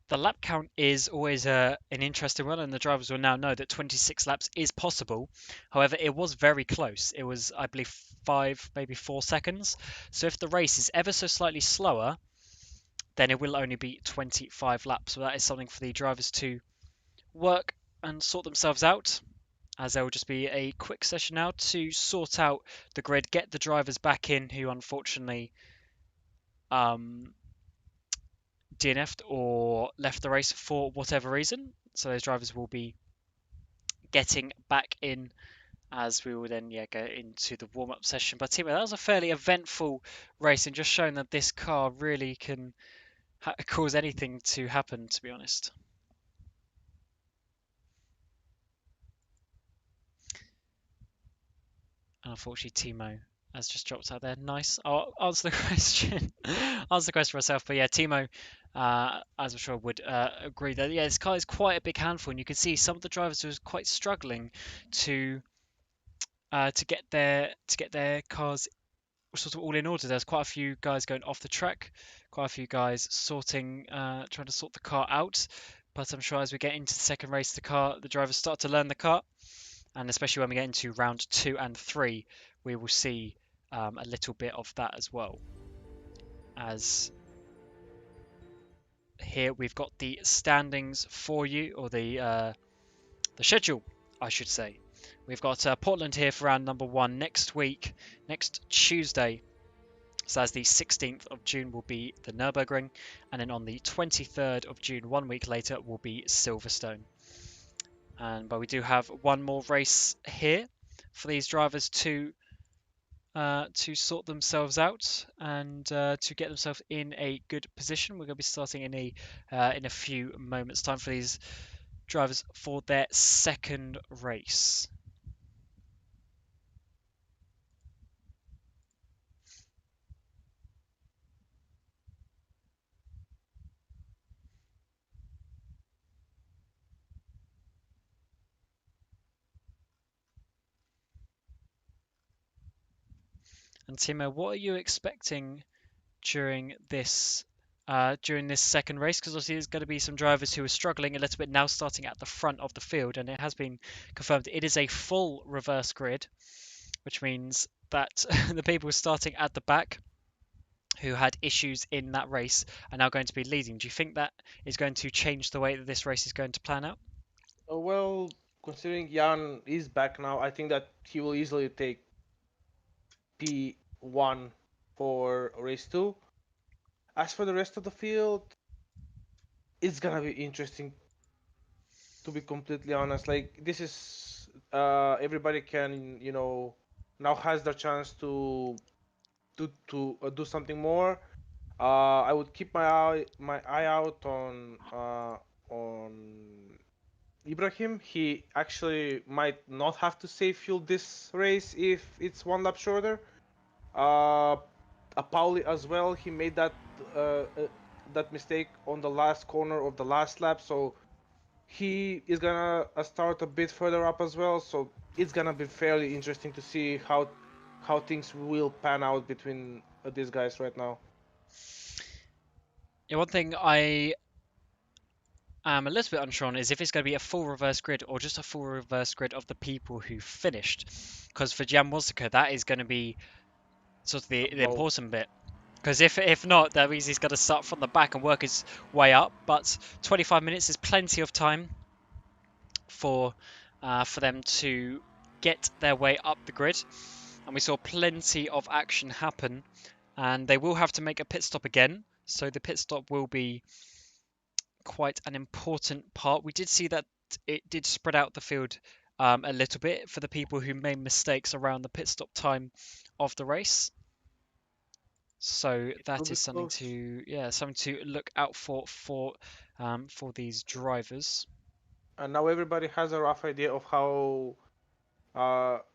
the lap count is always an interesting one, and the drivers will now know that 26 laps is possible. However, it was very close. It was, I believe, 5, maybe 4 seconds. So if the race is ever so slightly slower, then it will only be 25 laps. So that is something for the drivers to work and sort themselves out, as there will just be a quick session now to sort out the grid, get the drivers back in who unfortunately um, DNF'd or left the race for whatever reason. So those drivers will be getting back in as we will then go into the warm-up session. But Timo, that was a fairly eventful race and just showing that this car really can cause anything to happen, to be honest. And unfortunately, Timo has just dropped out there. Nice. I'll answer the question. Answer the question myself. But yeah, Timo, as I'm sure would agree that this car is quite a big handful, and you can see some of the drivers who are quite struggling to to get their cars sort of all in order. There's quite a few guys going off the track, quite a few guys trying to sort the car out. But I'm sure as we get into the second race, the drivers start to learn the car, and especially when we get into round 2 and 3, we will see a little bit of that as well. As here we've got the standings for you, or the schedule, I should say. We've got Portland here for round number 1 next week, next Tuesday. So as the 16th of June will be the Nürburgring, and then on the 23rd of June, 1 week later, will be Silverstone. But we do have one more race here for these drivers to sort themselves out and to get themselves in a good position. We're going to be starting in a few moments' time for these drivers for their second race. And Timo, what are you expecting during this second race? Because obviously there's going to be some drivers who are struggling a little bit now, starting at the front of the field, and it has been confirmed it is a full reverse grid, which means that the people starting at the back who had issues in that race are now going to be leading. Do you think that is going to change the way that this race is going to plan out? Well, considering Jan is back now, I think that he will easily take P1 for race 2. As for the rest of the field, it's gonna be interesting, to be completely honest. Like, this is everybody can, now has the chance to do something more. I would keep my eye out on Ibrahim. He actually might not have to save fuel this race if it's one lap shorter. Uh, Pauli as well. He made that mistake on the last corner of the last lap, so he is gonna start a bit further up as well. So it's gonna be fairly interesting to see how things will pan out between these guys right now. Yeah, one thing I am a little bit unsure on is if it's going to be a full reverse grid or just a full reverse grid of the people who finished. Because for Jan Wozaka, that is going to be sort of the Both. important bit. Because if not, that means he's going to start from the back and work his way up. But 25 minutes is plenty of time for them to get their way up the grid. And we saw plenty of action happen. And they will have to make a pit stop again. So the pit stop will be quite an important part. We did see that it did spread out the field a little bit for the people who made mistakes around the pit stop time of the race. So It will that be is something close. to look out for these drivers. And now everybody has a rough idea of how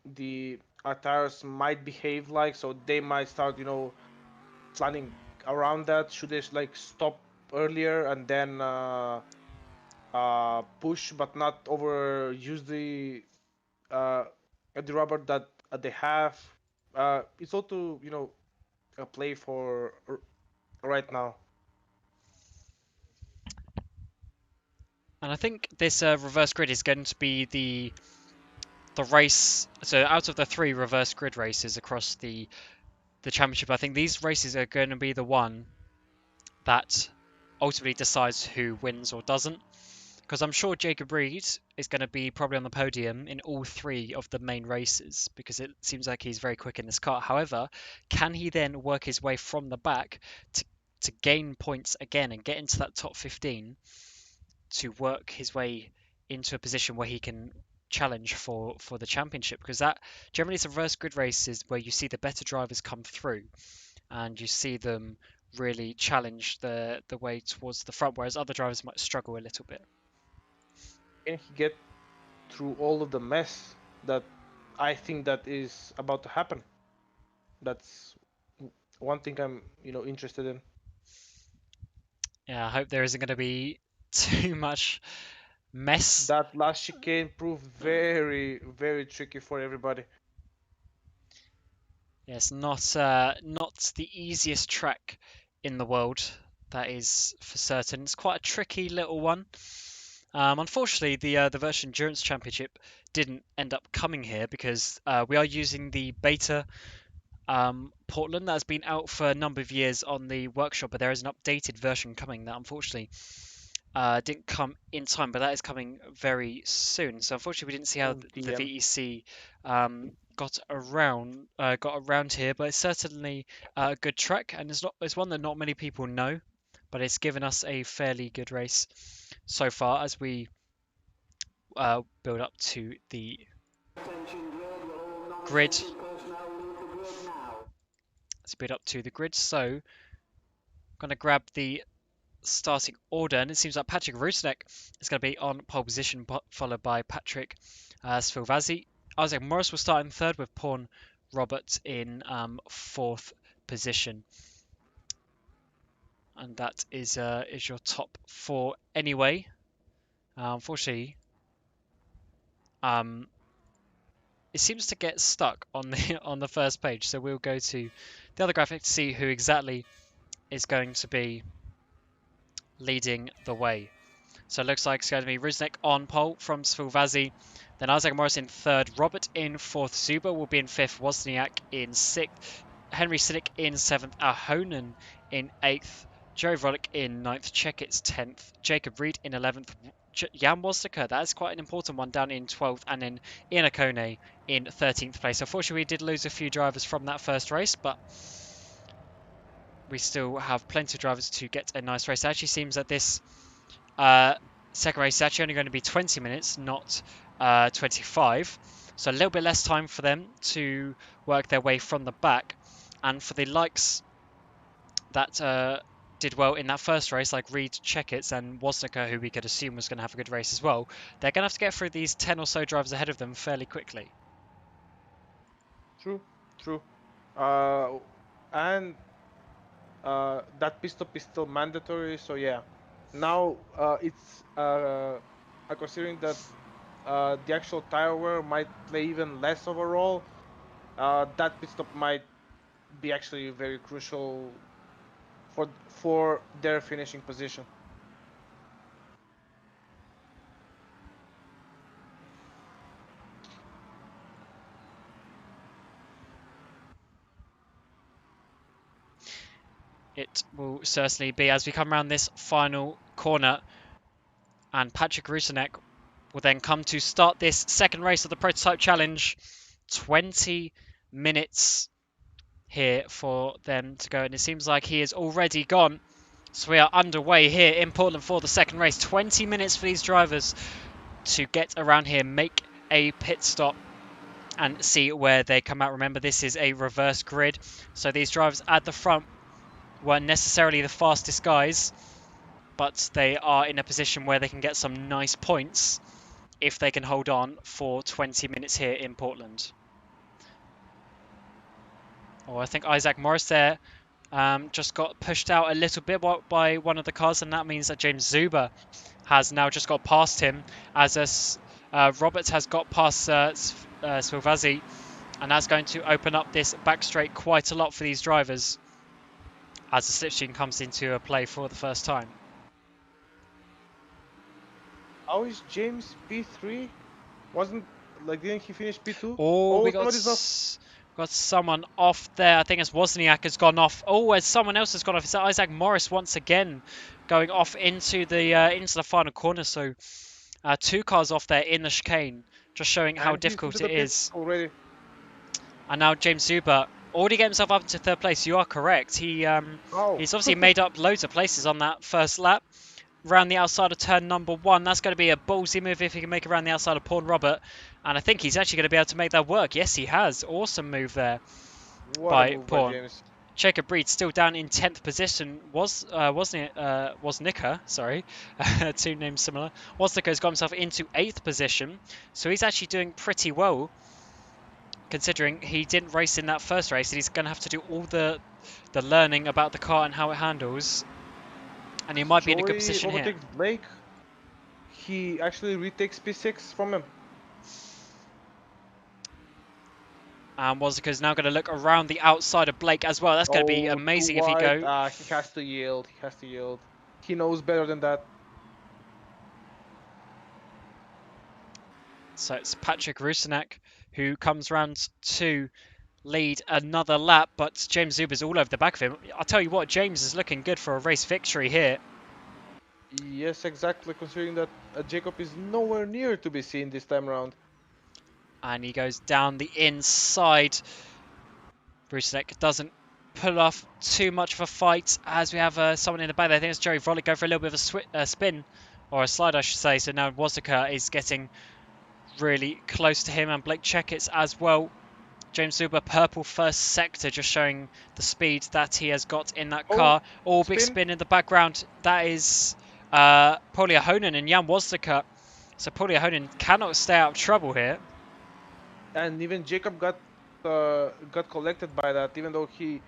the tires might behave like, so they might start, planning around that. Should they like stop earlier and then push, but not overuse uh, the rubber that they have? It's all to a play for right now. And I think this reverse grid is going to be the race. So out of the 3 reverse grid races across the championship, I think these races are going to be the one that ultimately decides who wins or doesn't. Because I'm sure Jacob Reed is going to be probably on the podium in all 3 of the main races because it seems like he's very quick in this car. However, can he then work his way from the back to gain points again and get into that top 15 to work his way into a position where he can challenge for the championship? Because that generally it's reverse grid races where you see the better drivers come through and you see them really challenge the way towards the front, whereas other drivers might struggle a little bit. Can he get through all of the mess that I think that is about to happen? That's one thing I'm, interested in. Yeah, I hope there isn't going to be too much mess. That last chicane proved very, very tricky for everybody. Yes, not the easiest track in the world. That is for certain. It's quite a tricky little one. Unfortunately, the Virtual Endurance Championship didn't end up coming here because we are using the beta Portland that has been out for a number of years on the workshop, but there is an updated version coming that unfortunately didn't come in time, but that is coming very soon. So unfortunately, we didn't see how On the DM. VEC got around here, but it's certainly a good track, and it's one that not many people know, but it's given us a fairly good race so far as we build up to the grid. Let's build up to the grid. So I'm going to grab the starting order, and it seems like Patrick Rusnak is going to be on pole position, followed by Patrick Svilvazzi. Isaac Morris will start in third, with Pawn Robert in 4th position, and that is your top 4 anyway. Unfortunately, um, it seems to get stuck on the on the first page, so we'll go to the other graphic to see who exactly is going to be leading the way. So it looks like it's going to be Rusnak on pole from Svilvazzi. Then Isaac Morris in third. Robert in fourth. Zuber will be in fifth. Wozniak in sixth. Henry Sinek in seventh. Ahonen in eighth. Joe Volek in ninth. Checkit's 10th. Jacob Reed in 11th. Jan Wozniak, that is quite an important one, down in 12th. And then Ian Akone in 13th place. Unfortunately, we did lose a few drivers from that first race, but we still have plenty of drivers to get a nice race. It actually seems that this second race is actually only going to be 20 minutes, not 25. So a little bit less time for them to work their way from the back. And for the likes that did well in that first race, like Reed, Checkitts, and Wozniak, who we could assume was going to have a good race as well, they're going to have to get through these 10 or so drivers ahead of them fairly quickly. True, true. And that pit stop is still mandatory. So yeah, now it's considering that the actual tire wear might play even less of a role. That pit stop might be actually very crucial for their finishing position. It will certainly be as we come around this final corner, and Patrick Rusinek will then come to start this second race of the Prototype Challenge. 20 minutes here for them to go, and it seems like he is already gone. So we are underway here in Portland for the second race. 20 minutes for these drivers to get around here, make a pit stop, and see where they come out. Remember, this is a reverse grid, so these drivers at the front weren't necessarily the fastest guys, but they are in a position where they can get some nice points if they can hold on for 20 minutes here in Portland. Oh, I think Isaac Morris there just got pushed out a little bit by one of the cars, and that means that James Zuber has now just got past him, as Roberts has got past Svilvazzi, and that's going to open up this back straight quite a lot for these drivers as the slipstream comes into play for the first time. How is James P3? Wasn't like didn't he finish P2? Oh, Oh, we got somebody's off. got someone off there. I think it's Wozniak has gone off. Oh, as someone else has gone off. Is that Isaac Morris once again going off into the final corner? So two cars off there in the chicane, just showing how And he's into difficult the it pits is. already. And now James Zuber already get himself up into third place. You are correct. Oh. He's obviously made up loads of places on that first lap. Around the outside of turn number one. That's going to be a ballsy move if he can make it around the outside of Paul Robert. And I think he's actually going to be able to make that work. Yes, he has. Awesome move there What a by move by Paul. James. Jacob Reed still down in 10th position. Woznica, sorry, two names similar. Woznica has got himself into 8th position, so he's actually doing pretty well considering he didn't race in that first race, and he's going to have to do all the learning about the car and how it handles. And he might be in a good Joey position here. overtakes Blake. He actually retakes P6 from him. And Woznia's now going to look around the outside of Blake as well. That's going to be Oh, too amazing if he wide. go. He has to yield. He has to yield. He knows better than that. So it's Patrick Rusinek who comes round to lead another lap, but James Zuber's all over the back of him. I'll tell you what, James is looking good for a race victory here. Yes, exactly, considering that Jacob is nowhere near to be seen this time around. And he goes down the inside. Rusinek doesn't pull off too much of a fight as we have someone in the back there. I think it's Joey Vrolik going for a little bit of a spin, or a slide I should say. So now Woznica is getting really close to him, and Blake Checketts as well. James Zuber, purple first sector, just showing the speed that he has got in that Oh, car. Oh, big spin. spin in the background. That is Paulie Ahonen and Jan Woznica. So Paulie Ahonen cannot stay out of trouble here. And even Jacob got collected by that, even though he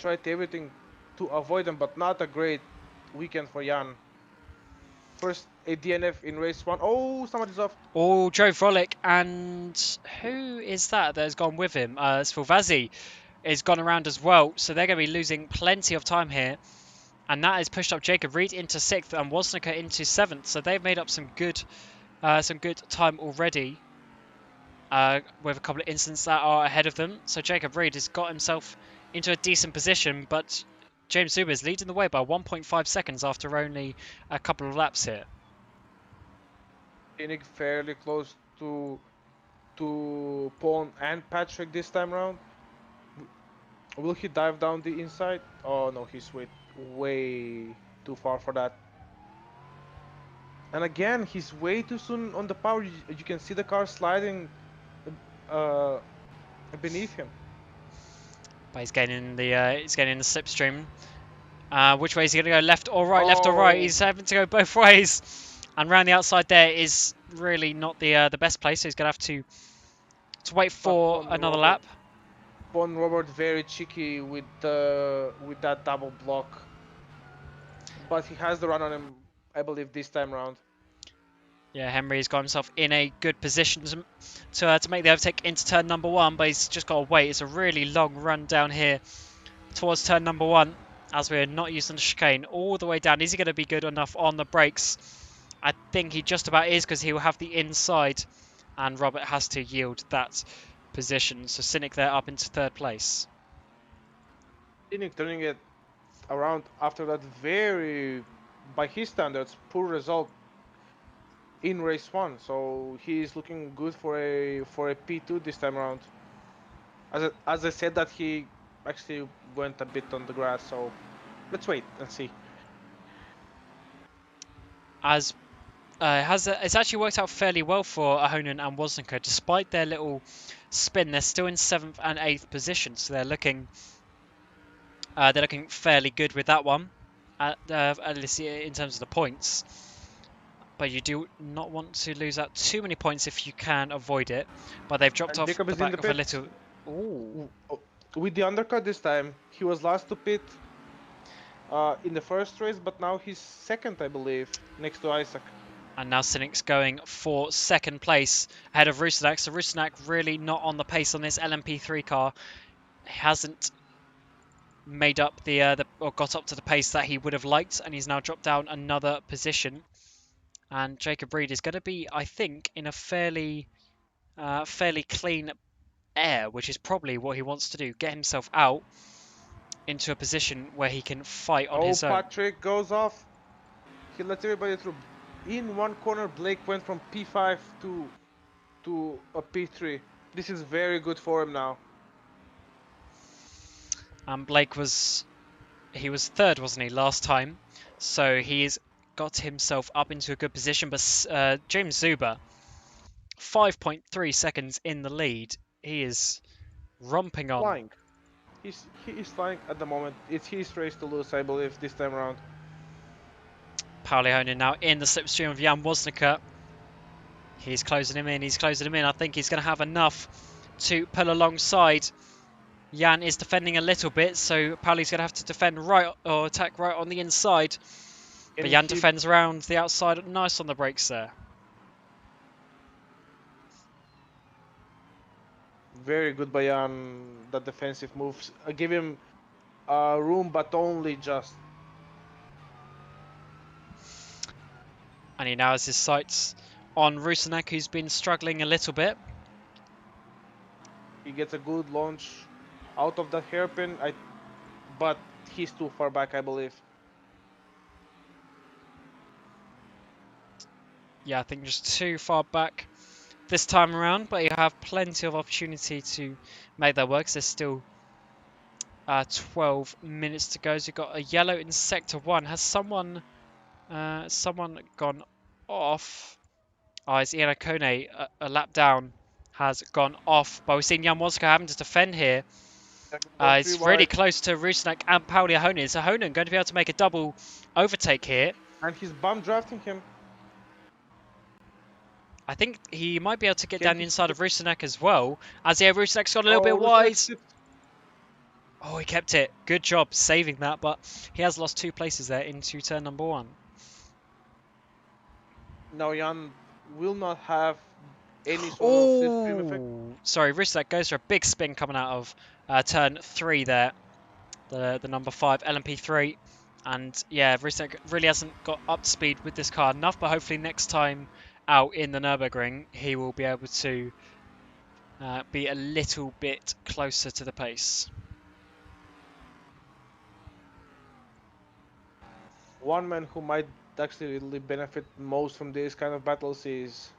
tried everything to avoid him, but not a great weekend for Jan. First a DNF in race one. Oh, somebody's off. Oh, Joe Vrolik, and who is that has gone with him? Svilvazi is gone around as well, so they're going to be losing plenty of time here. And that has pushed up Jacob Reed into 6th and Woznica into 7th, so they've made up some good time already. With a couple of incidents that are ahead of them. So Jacob Reed has got himself into a decent position, but James Zuber is leading the way by 1.5 seconds after only a couple of laps here. Phoenix fairly close to Paul and Patrick this time around. Will he dive down the inside? Oh no, he's way too far for that. And again, he's way too soon on the power. You can see the car sliding uh, beneath him. But he's getting the slipstream. Which way is he going to go? Left or right? Left or right? He's having to go both ways. And round the outside there is really not the best place. So he's going to have to wait for another lap. Bon Robert very cheeky with that double block, but he has the run on him, I believe, this time around. Yeah, Henry's got himself in a good position to make the overtake into turn number one, but he's just got to wait. It's a really long run down here towards turn number one, as we're not using the chicane all the way down. Is he going to be good enough on the brakes? I think he just about is, because he will have the inside, and Robert has to yield that position. So Cynic there up into 3rd place. Cynic turning it around after that very, by his standards, poor result in race one. So he's looking good for a P2 this time around. As I said that he actually went a bit on the grass. So let's wait and see. As it's actually worked out fairly well for Ahonen and Woznica, despite their little spin. They're still in 7th and 8th position, so they're looking fairly good with that one, at least in terms of the points. But you do not want to lose out too many points if you can avoid it. But they've dropped And off Jacob the is in back the of a pits. little. Ooh. With the undercut this time, he was last to pit in the first race, but now he's second, I believe, next to Isaac. And now Cynic's going for 2nd place ahead of Rusinak. So Rusinak really not on the pace on this LMP3 car. He hasn't made up or got up to the pace that he would have liked, and he's now dropped down another position. And Jacob Reed is going to be, I think, in a fairly clean air, which is probably what he wants to do. Get himself out into a position where he can fight on Oh, his own. Patrick goes off. He lets everybody through. In one corner, Blake went from P5 to a P3. This is very good for him now. And Blake was third, wasn't he, last time? So he's got himself up into a good position. But James Zuber, 5.3 seconds in the lead. He is romping on. Flying. He is flying at the moment. It's his race to lose, I believe, this time around. Pauli Honen now in the slipstream of Jan Wozniacki. He's closing him in. He's closing him in. I think he's going to have enough to pull alongside. Jan is defending a little bit, so Pauli's going to have to defend right or attack right on the inside. But And Jan he defends around the outside. Nice on the brakes there. very good by Jan. The defensive moves give him room, but only just. And he now has his sights on Rusinek, who's been struggling a little bit. He gets a good launch out of that hairpin, but he's too far back, I believe. Yeah, I think just too far back this time around, but you have plenty of opportunity to make that work. There's still 12 minutes to go. So you've got a yellow in sector 1. Has someone gone off? Oh, it's Ian Akone, a lap down, has gone off. But we've seen Jan Wozka having to defend here. It's really close to Rusnak and Pauli Ahonen. So Ahonen going to be able to make a double overtake here. And he's bum drafting him. I think he might be able to get Can down the he inside keep of it? Rusinek as well. As yeah, Rusinek's got a little bit Oh, wide. Rusnak slipped. Oh, he kept it. Good job saving that, but he has lost 2 places there into turn number 1. Now Jan will not have any sort of slipstream effect. Oh, sorry, Rusinek goes for a big spin coming out of turn 3 there. The number 5 LMP3. And yeah, Rusinek really hasn't got up to speed with this car enough, but hopefully next time out in the Nürburgring, he will be able to be a little bit closer to the pace. One man who might actually really benefit most from these kind of battles is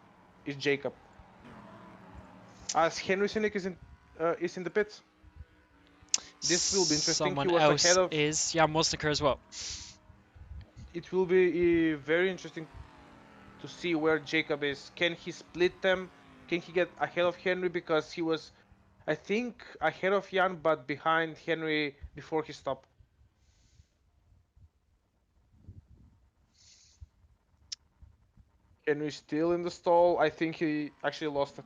Jacob. As Henry Sinek is in the pits. This will be interesting. He Someone was else ahead of. is Jan Wozniacki as well. It will be very interesting to see where Jacob is. Can he split them? Can he get ahead of Henry because he was, I think, ahead of Jan but behind Henry before he stopped. Henry's still in the stall. I think he actually lost it.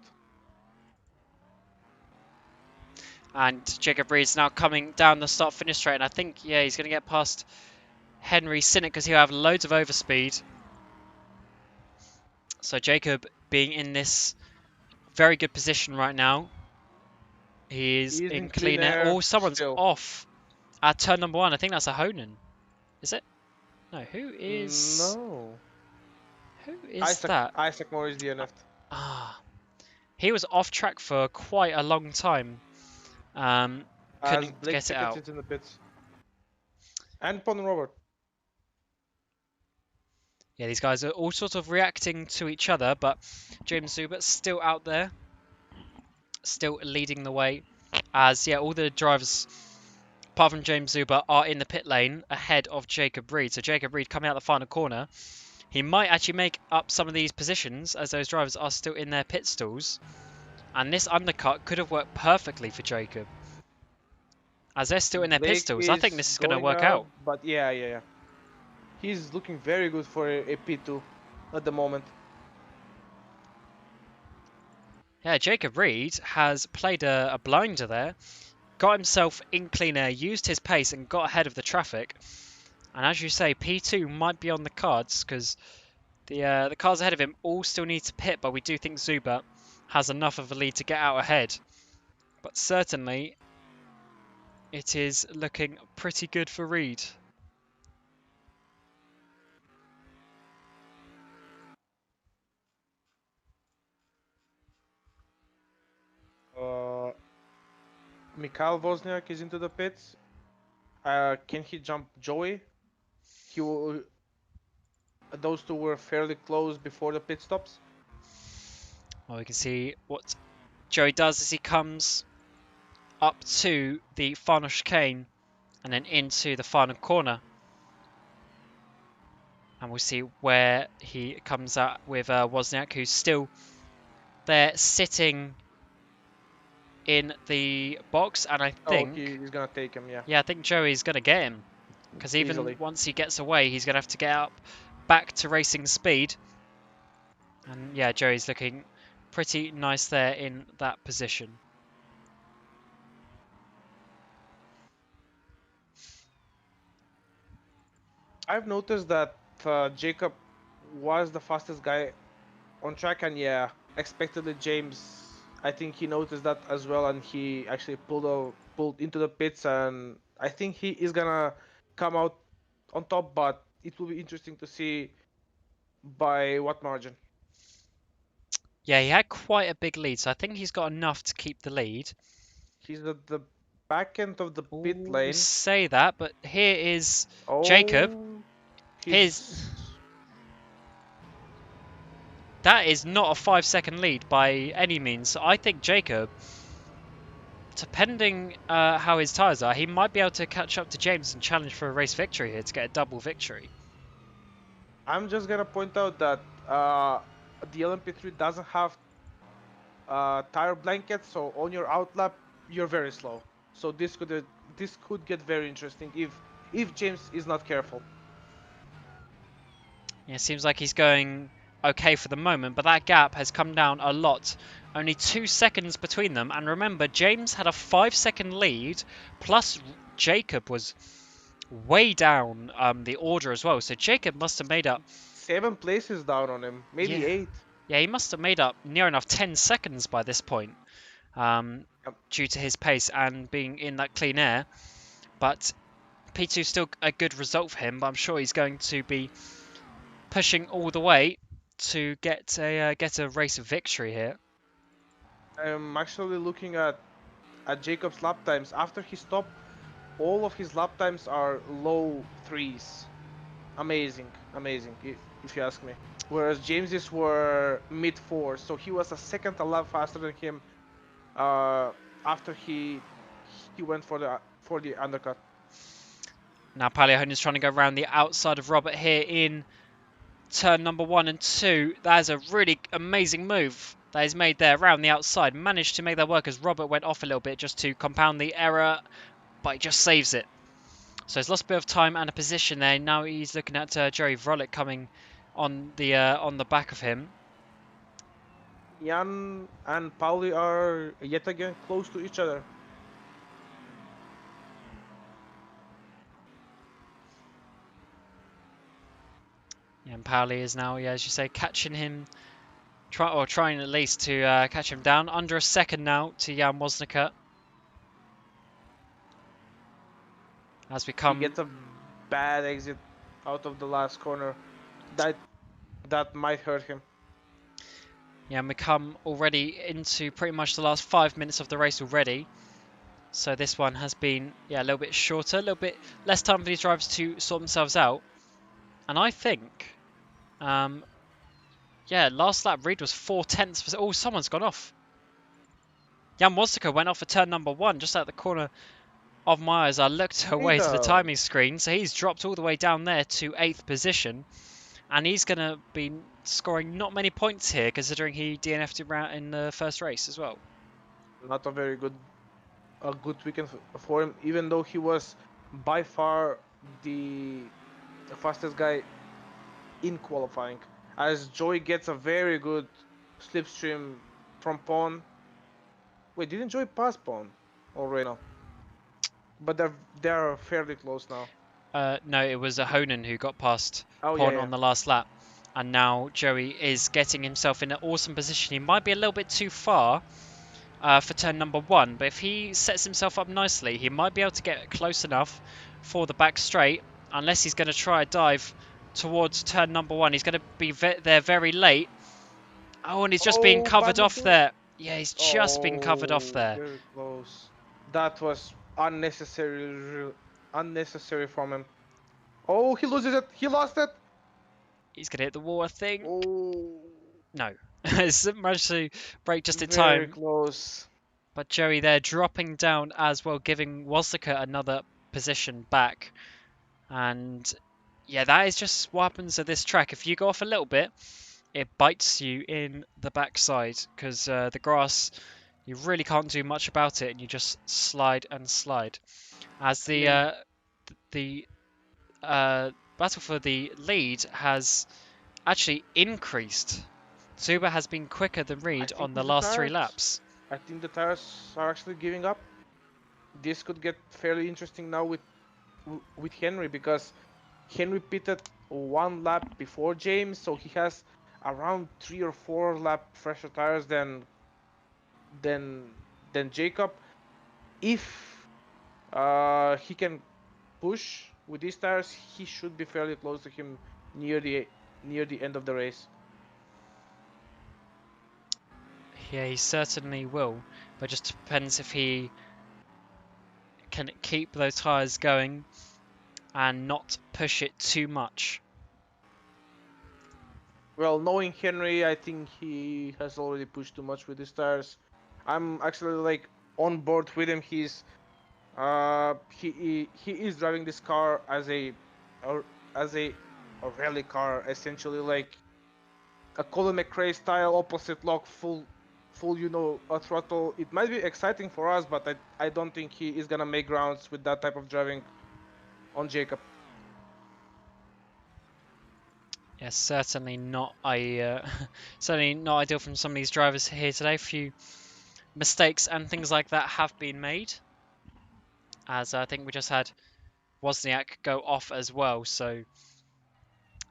And Jacob Reed's now coming down the start-finish straight, and I think, yeah, he's going to get past Henry Sinek because he'll have loads of overspeed. So Jacob being in this very good position right now. He is He's in in clean clean air. air Oh, someone's still. off at turn number 1. I think that's a Honan. Is it? No, who is... No. Who is that? Isaac Morris DNF'd. Ah, he was off track for quite a long time. As Couldn't Blake get it Pickett out. is in the pits. And Pon Robert. Yeah, these guys are all sort of reacting to each other, but James Zubert's still out there, still leading the way. As, yeah, all the drivers, apart from James Zuber, are in the pit lane ahead of Jacob Reed. So Jacob Reed coming out the final corner. He might actually make up some of these positions as those drivers are still in their pit stalls. And this undercut could have worked perfectly for Jacob. As they're still in their pit Blake stalls, I think is this is going to going work up, out. but yeah. He's looking very good for a P2 at the moment. Yeah, Jacob Reed has played a blinder there, got himself in clean air, used his pace and got ahead of the traffic. And as you say, P2 might be on the cards because the cars ahead of him all still need to pit, but we do think Zuber has enough of a lead to get out ahead. But certainly, it is looking pretty good for Reed. Mikhail Wozniak is into the pits. Can he jump Joey? He will, those two were fairly close before the pit stops. Well, we can see what Joey does as he comes up to the final chicane and then into the final corner. And we'll see where he comes out with Wozniak, who's still there sitting in the box. And I Oh, think, he's gonna take him, yeah, yeah, I think Joey's going to get him. Because even easily. once he gets away, he's going to have to get up back to racing speed. And yeah, Joey's looking pretty nice there in that position. I've noticed that Jacob was the fastest guy on track, and yeah, expectedly James. I think he noticed that as well, and he actually pulled into the pits, and I think he is gonna come out on top. But it will be interesting to see by what margin. Yeah, he had quite a big lead, so I think he's got enough to keep the lead. He's at the back end of the pit Oh, you lane. say that, but here is Jacob. Oh, Here's he's that is not a 5 second lead by any means. So I think Jacob, depending how his tyres are, he might be able to catch up to James and challenge for a race victory here to get a double victory. I'm just gonna point out that the LMP3 doesn't have tire blankets, so on your outlap you're very slow. So this could get very interesting if James is not careful. Yeah, it seems like he's going okay for the moment, but that gap has come down a lot. Only 2 seconds between them, and remember, James had a 5 second lead, plus Jacob was way down the order as well. So Jacob must have made up, 7 places down on him, maybe yeah, 8. yeah, he must have made up near enough 10 seconds by this point, due to his pace and being in that clean air. But P2 is still a good result for him, but I'm sure he's going to be pushing all the way to get a race victory here. I'm actually looking at Jacob's lap times. After he stopped, all of his lap times are low threes. Amazing, amazing, if you ask me. Whereas James's were mid fours, so he was a second a lap faster than him uh, after he went for the undercut. Now Paleohon is trying to go around the outside of Robert here in turn number 1 and 2. That is a really amazing move that is made there around the outside. Managed to make that work as Robert went off a little bit just to compound the error, but he just saves it. So he's lost a bit of time and a position there. Now he's looking at Joey Vrolik coming on the back of him. Jan and Pauli are yet again close to each other. Yeah, and Pauli is now, yeah, as you say, catching him, trying at least to catch him down. Under a second now to Jan Wozniak. As we He come, gets a bad exit out of the last corner. That that might hurt him. yeah, and we come already into pretty much the last 5 minutes of the race already. So this one has been, yeah, a little bit shorter, a little bit less time for these drivers to sort themselves out. And I think, yeah, last lap read was 4/10. Oh, someone's gone off. Jan Wozniak went off for turn number 1, just at the corner of my eyes. I looked Hey, away to the timing screen, so he's dropped all the way down there to 8th position. And he's going to be scoring not many points here, considering he DNF'd around in the first race as well. not a good weekend for him, even though he was by far the fastest guy in qualifying. As Joey gets a very good slipstream from Pawn. Wait, didn't Joey pass Pawn already? No, but they're fairly close now. No, it was a Honan who got past Oh yeah, Porn yeah. on the last lap. And now Joey is getting himself in an awesome position. He might be a little bit too far for turn number 1, but if he sets himself up nicely, he might be able to get close enough for the back straight, unless he's going to try a dive towards turn number 1. He's going to be there very late. Oh, and he's just being Oh, covered bad off mistake. there. Yeah, he's just been covered off Oh, there. very close. That was unnecessary from him. Oh, he loses it. He lost it. He's going to hit the wall, I think. Oh, No. He's managed to break just in very time. close. But Joey there dropping down as well, giving Wasaka another position back. And yeah, that is just what happens at this track. If you go off a little bit, it bites you in the backside because the grass, you really can't do much about it, and you just slide and slide. As I mean, the battle for the lead has actually increased. Zuba has been quicker than I Reed on think the with the last three tires, laps. I think the tires are actually giving up. This could get fairly interesting now with Henry because Henry pitted 1 lap before James, so he has around 3 or 4 lap fresher tires than than Jacob. If he can push with these tires, he should be fairly close to him near the end of the race. Yeah, he certainly will, but just depends if he can keep those tyres going and not push it too much. Well, knowing Henry, I think he has already pushed too much with his tires. I'm actually like on board with him. He is driving this car as or as a rally car, essentially like a Colin McRae style opposite lock, full a throttle. It might be exciting for us, but I don't think he is gonna make grounds with that type of driving on Jacob. Yeah, certainly not ideal from some of these drivers here today. A few mistakes and things like that have been made, as I think we just had Wozniak go off as well. So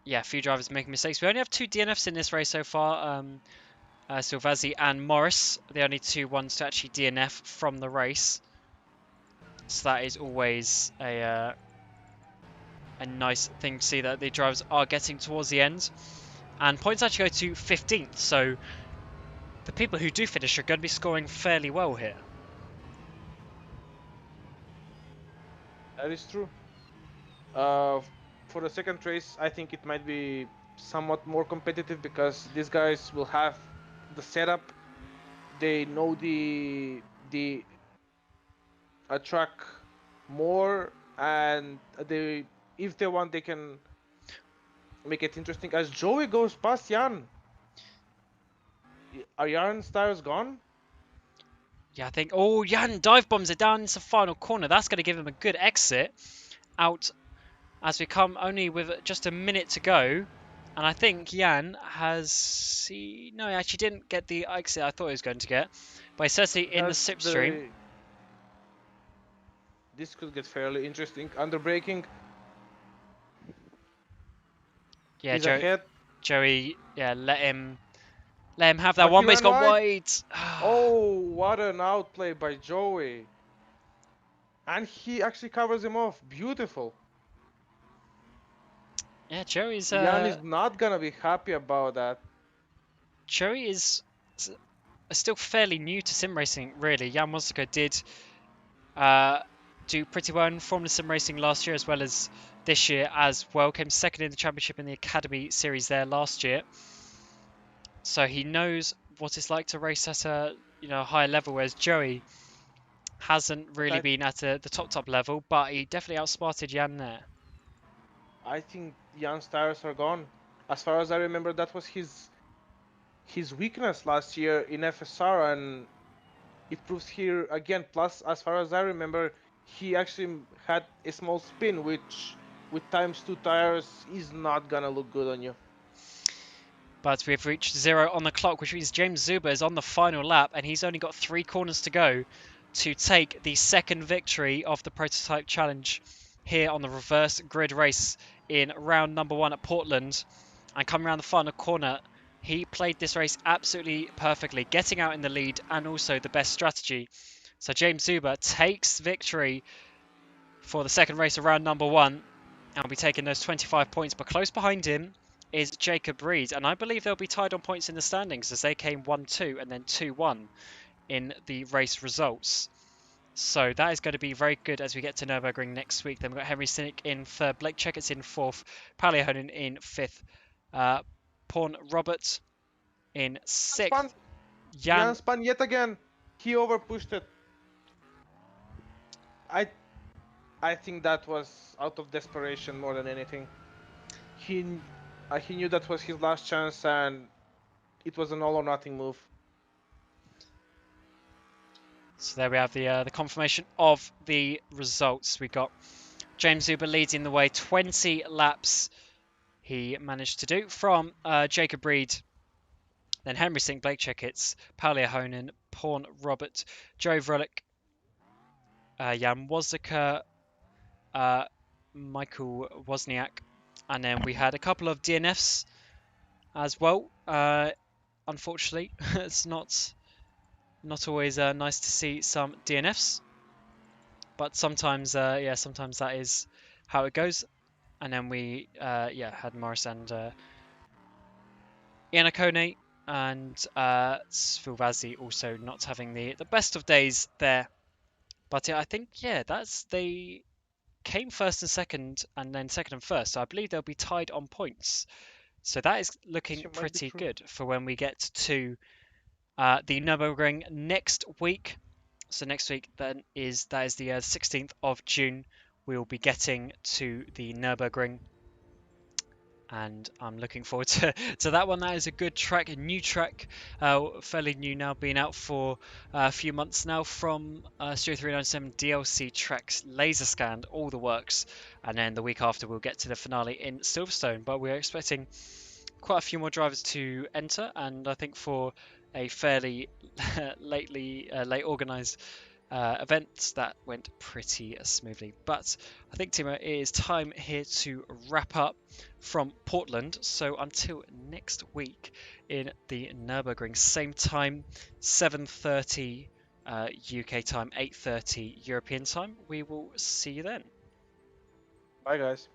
yeah, a few drivers making mistakes. We only have two DNFs in this race so far. Silvazzi and Morris, the only two ones to actually DNF from the race. So that is always a nice thing to see that the drivers are getting towards the end. And points actually go to 15th, so the people who do finish are going to be scoring fairly well here. That is true. Uh, for the second race, I think it might be somewhat more competitive because these guys will have the setup. They know the track more, and they if they want, they can make it interesting. As Joey goes past Jan, are Jan's tires gone? Yeah, I think. Oh, Jan dive bombs it down into the final corner. That's going to give him a good exit out as we come only with just a minute to go. And I think Jan has. No, he actually didn't get the exit I thought he was going to get. But he's certainly in the Has slipstream. the This could get fairly interesting. Under braking, Yeah, he's ahead. Joey. Yeah, let him have that But one. he But he's ran gone wide. wide. Oh, what an outplay by Joey! And he actually covers him off. Beautiful. Yeah, Jan is not gonna be happy about that. Joey is still fairly new to sim racing, really. Jan Mosika did uh, do pretty well in Formula Sim Racing last year as well as this year as well. Came second in the championship in the Academy Series there last year. So he knows what it's like to race at a higher level, whereas Joey hasn't But really been at the top level, but he definitely outsmarted Jan there. I think Jan's tires are gone. As far as I remember, that was his weakness last year in FSR, and it proves here again. Plus, as far as I remember, he actually had a small spin, which with times 2 tires is not gonna look good on you. But we've reached 0 on the clock, which means James Zuba is on the final lap, and he's only got 3 corners to go to take the second victory of the Prototype Challenge here on the reverse grid race in round number 1 at Portland. And coming around the final corner, he played this race absolutely perfectly, getting out in the lead and also the best strategy. So James Zuba takes victory for the second race of round number 1 and will be taking those 25 points, but close behind him is Jacob Reed, and I believe they'll be tied on points in the standings as they came 1-2 and then 2-1 in the race results. So that is going to be very good as we get to Nürburgring next week. Then we've got Henry Cynic in third, Blake Checkett's in fourth, Palliahonen in fifth, Pawn Robert in Span, sixth, Jan Jan. Span yet again. He overpushed it. I I think that was out of desperation more than anything. He he knew that was his last chance, and it was an all or nothing move. So there we have the confirmation of the results. We got James Zuber leading the way, 20 laps he managed to do from Jacob Reed, then Henry Sink, Blake Checketts, Paulia Honan, Pawn Robert, Joe Vrolik, Jan Wozdaka, Michael Wozniak, and then we had a couple of DNFs as well. Unfortunately, it's not always nice to see some DNFs, but sometimes sometimes that is how it goes. And then we had Morris and Iannacone and Svilvazzi also not having the best of days there. But I think that's they came first and second, and then second and first. So I believe they'll be tied on points. So that is looking She might be pretty true. good for when we get to the Nürburgring next week. So next week then is the 16th of June. We will be getting to the Nürburgring, and I'm looking forward to that one. That is a good track, a new track, fairly new now, been out for a few months now from Studio 397 DLC tracks, laser scanned, all the works, and then the week after we'll get to the finale in Silverstone. But we're expecting quite a few more drivers to enter, and I think for a fairly late organised event that went pretty smoothly. But I think, Timo, it is time here to wrap up from Portland. So until next week in the Nürburgring, same time, 7:30 UK time, 8:30 European time. We will see you then. Bye, guys.